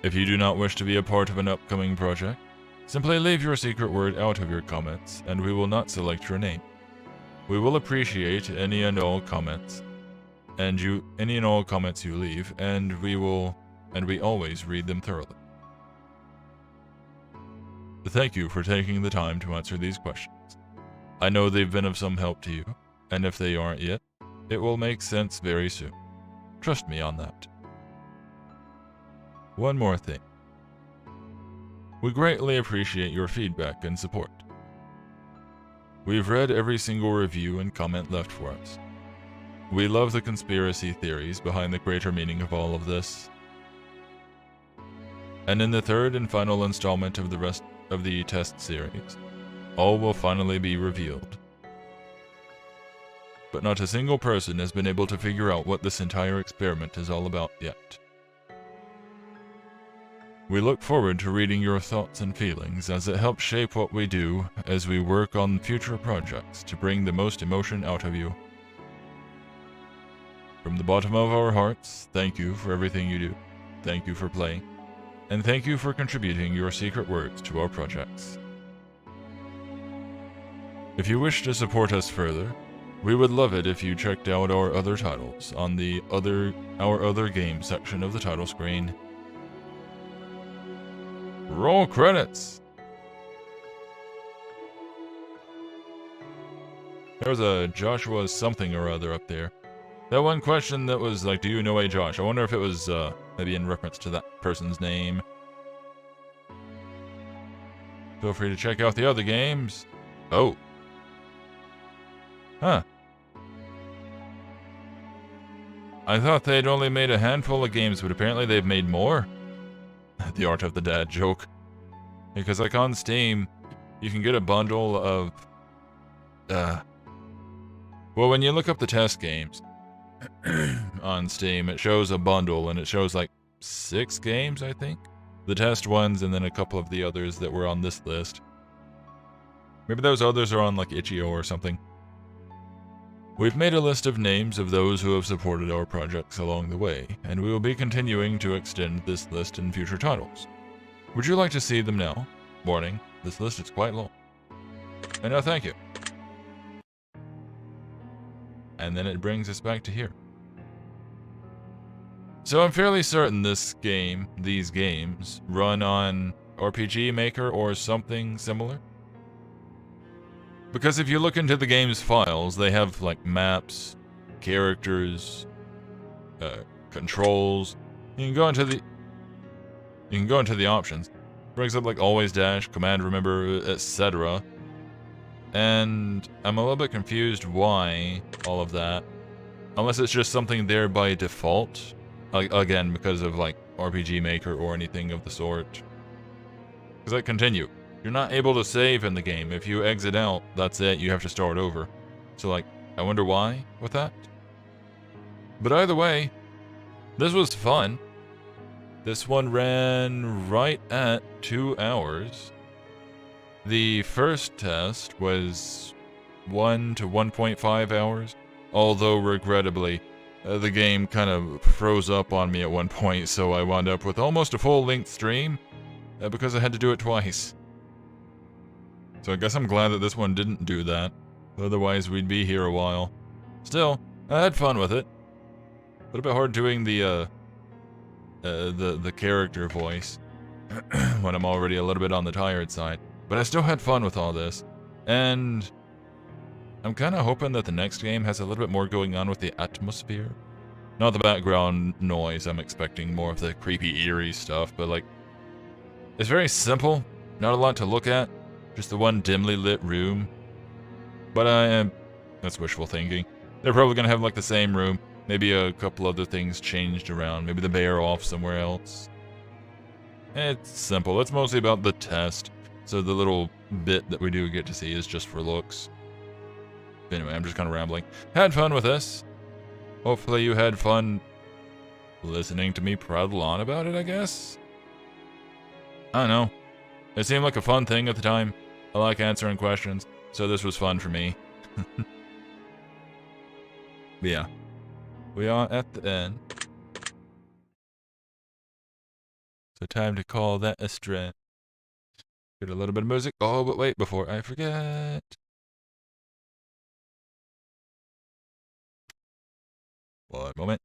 Speaker 1: If you do not wish to be a part of an upcoming project, simply leave your secret word out of your comments and we will not select your name. We will appreciate any and all comments you leave, and we always read them thoroughly. thank you for taking the time to answer these questions. I know they've been of some help to you, and if they aren't yet, it will make sense very soon. Trust me on that. One more thing. We greatly appreciate your feedback and support. We've read every single review and comment left for us. We love the conspiracy theories behind the greater meaning of all of this. And in the third and final installment of the rest of the test series, all will finally be revealed. But not a single person has been able to figure out what this entire experiment is all about yet. We look forward to reading your thoughts and feelings as it helps shape what we do as we work on future projects to bring the most emotion out of you. From the bottom of our hearts, thank you for everything you do, thank you for playing, and thank you for contributing your secret words to our projects. If you wish to support us further, we would love it if you checked out our other titles on the our other game section of the title screen. Roll credits! There was a Joshua something or other up there. That one question that was like, do you know a Josh? I wonder if it was maybe in reference to that person's name. Feel free to check out the other games. Oh. Huh. I thought they'd only made a handful of games, but apparently they've made more. The art of the dad joke. Because like on Steam, you can get a bundle of... Well, when you look up the test games on Steam, it shows a bundle, and it shows like 6 games, I think. The test ones, and then a couple of the others that were on this list. Maybe those others are on like itch.io or something. We've made a list of names of those who have supported our projects along the way, and we will be continuing to extend this list in future titles. Would you like to see them now? Warning, this list is quite long. And no thank you. And then it brings us back to here. So I'm fairly certain these games, run on RPG Maker or something similar. Because if you look into the game's files, they have like maps, characters, controls. You can go into the options. Brings up like always dash, command remember, etc. And I'm a little bit confused why all of that. Unless it's just something there by default. Again, because of like RPG Maker or anything of the sort. Because I continue. You're not able to save in the game. If you exit out, that's it. You have to start over. So like, I wonder why with that. But either way, this was fun. This one ran right at 2 hours. The first test was 1 to 1.5 hours. Although regrettably, the game kind of froze up on me at one point, so I wound up with almost a full-length stream because I had to do it twice. So I guess I'm glad that this one didn't do that. Otherwise, we'd be here a while. Still, I had fun with it. A little bit hard doing the character voice when I'm already a little bit on the tired side. But I still had fun with all this. And I'm kind of hoping that the next game has a little bit more going on with the atmosphere. Not the background noise, I'm expecting more of the creepy, eerie stuff, but like... It's very simple, not a lot to look at. Just the one dimly lit room. But that's wishful thinking. They're probably gonna have like the same room. Maybe a couple other things changed around. Maybe the bear off somewhere else. It's simple. It's mostly about the test. So the little bit that we do get to see is just for looks. Anyway, I'm just kind of rambling. Had fun with this. Hopefully you had fun listening to me prattle on about it, I guess? I don't know. It seemed like a fun thing at the time. I like answering questions, so this was fun for me. But yeah. We are at the end. So time to call that a stream. Get a little bit of music. Oh, but wait, before I forget. One moment.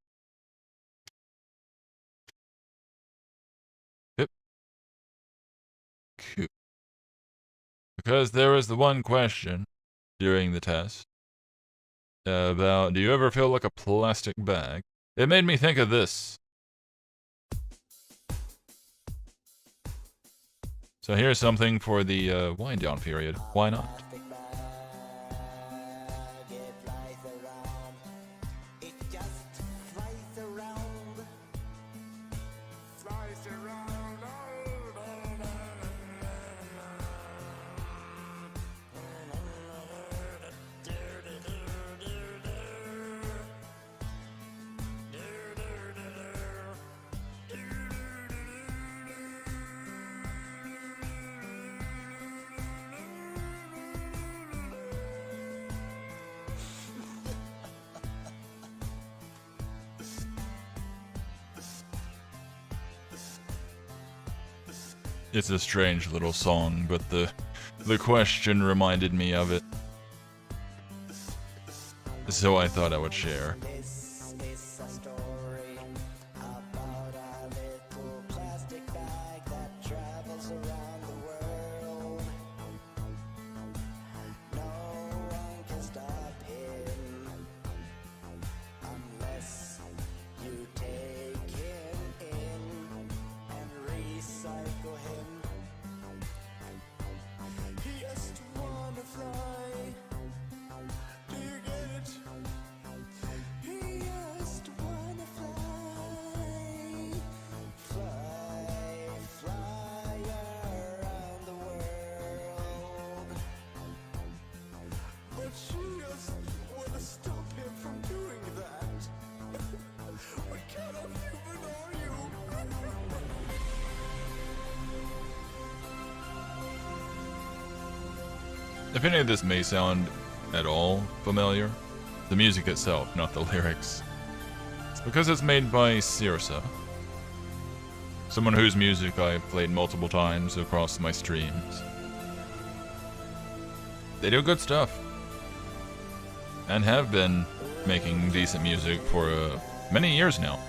Speaker 1: Yep. Cool. because there was the one question during the test about, do you ever feel like a plastic bag? It made me think of this. So here's something for the wind down period. Why not? It's a strange little song, but the question reminded me of it. So I thought I would share.
Speaker 2: This is a story about a little plastic bag that travels around the world. No one can stop him unless you take him in and recycle him. He just wanna fly. Do you get it? He just wanna fly. Fly, fly around the world. But you just wanna stop him from doing that. What kind of human are you?
Speaker 1: If any of this may sound at all familiar, the music itself, not the lyrics, it's because it's made by Syrsa, someone whose music I've played multiple times across my streams. They do good stuff, and have been making decent music for many years now.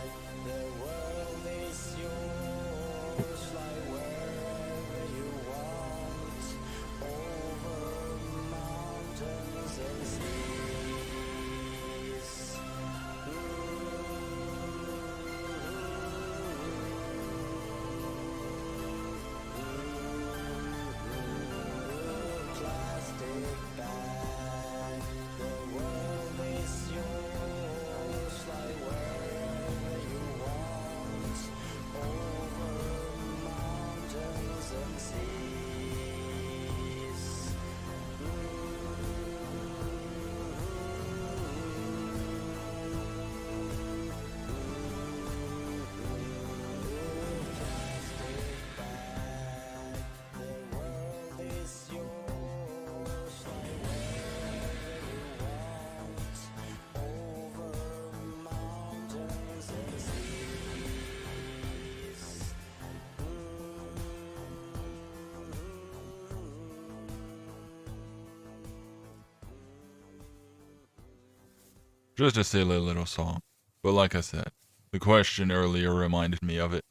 Speaker 1: Just a silly little song, but like I said, the question earlier reminded me of it.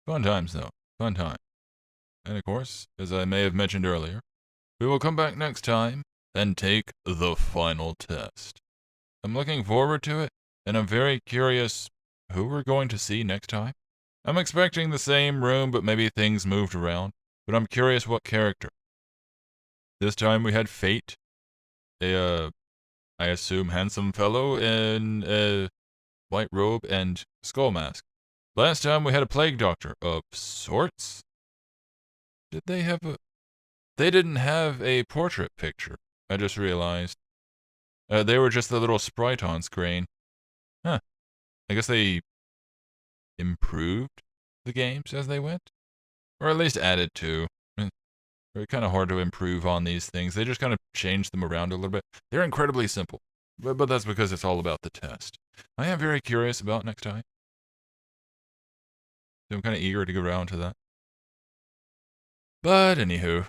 Speaker 1: Fun times though, fun time. And of course, as I may have mentioned earlier, we will come back next time and take the final test. I'm looking forward to it, and I'm very curious who we're going to see next time. I'm expecting the same room, but maybe things moved around, but I'm curious what character. This time we had Fate, I assume handsome fellow in a white robe and skull mask. Last time we had a plague doctor of sorts. Did they have a... They didn't have a portrait picture, I just realized. They were just the little sprite on screen. Huh. I guess they improved the games as they went? Or at least added to. They're kind of hard to improve on these things. They just kind of change them around a little bit. They're incredibly simple, but that's because it's all about the test. I am very curious about next time. So I'm kind of eager to get around to that. But anywho,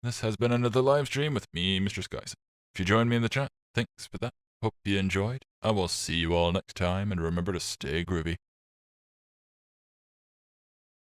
Speaker 1: this has been another live stream with me, Mr. Skysen. If you joined me in the chat, thanks for that. Hope you enjoyed. I will see you all next time, and remember to stay groovy.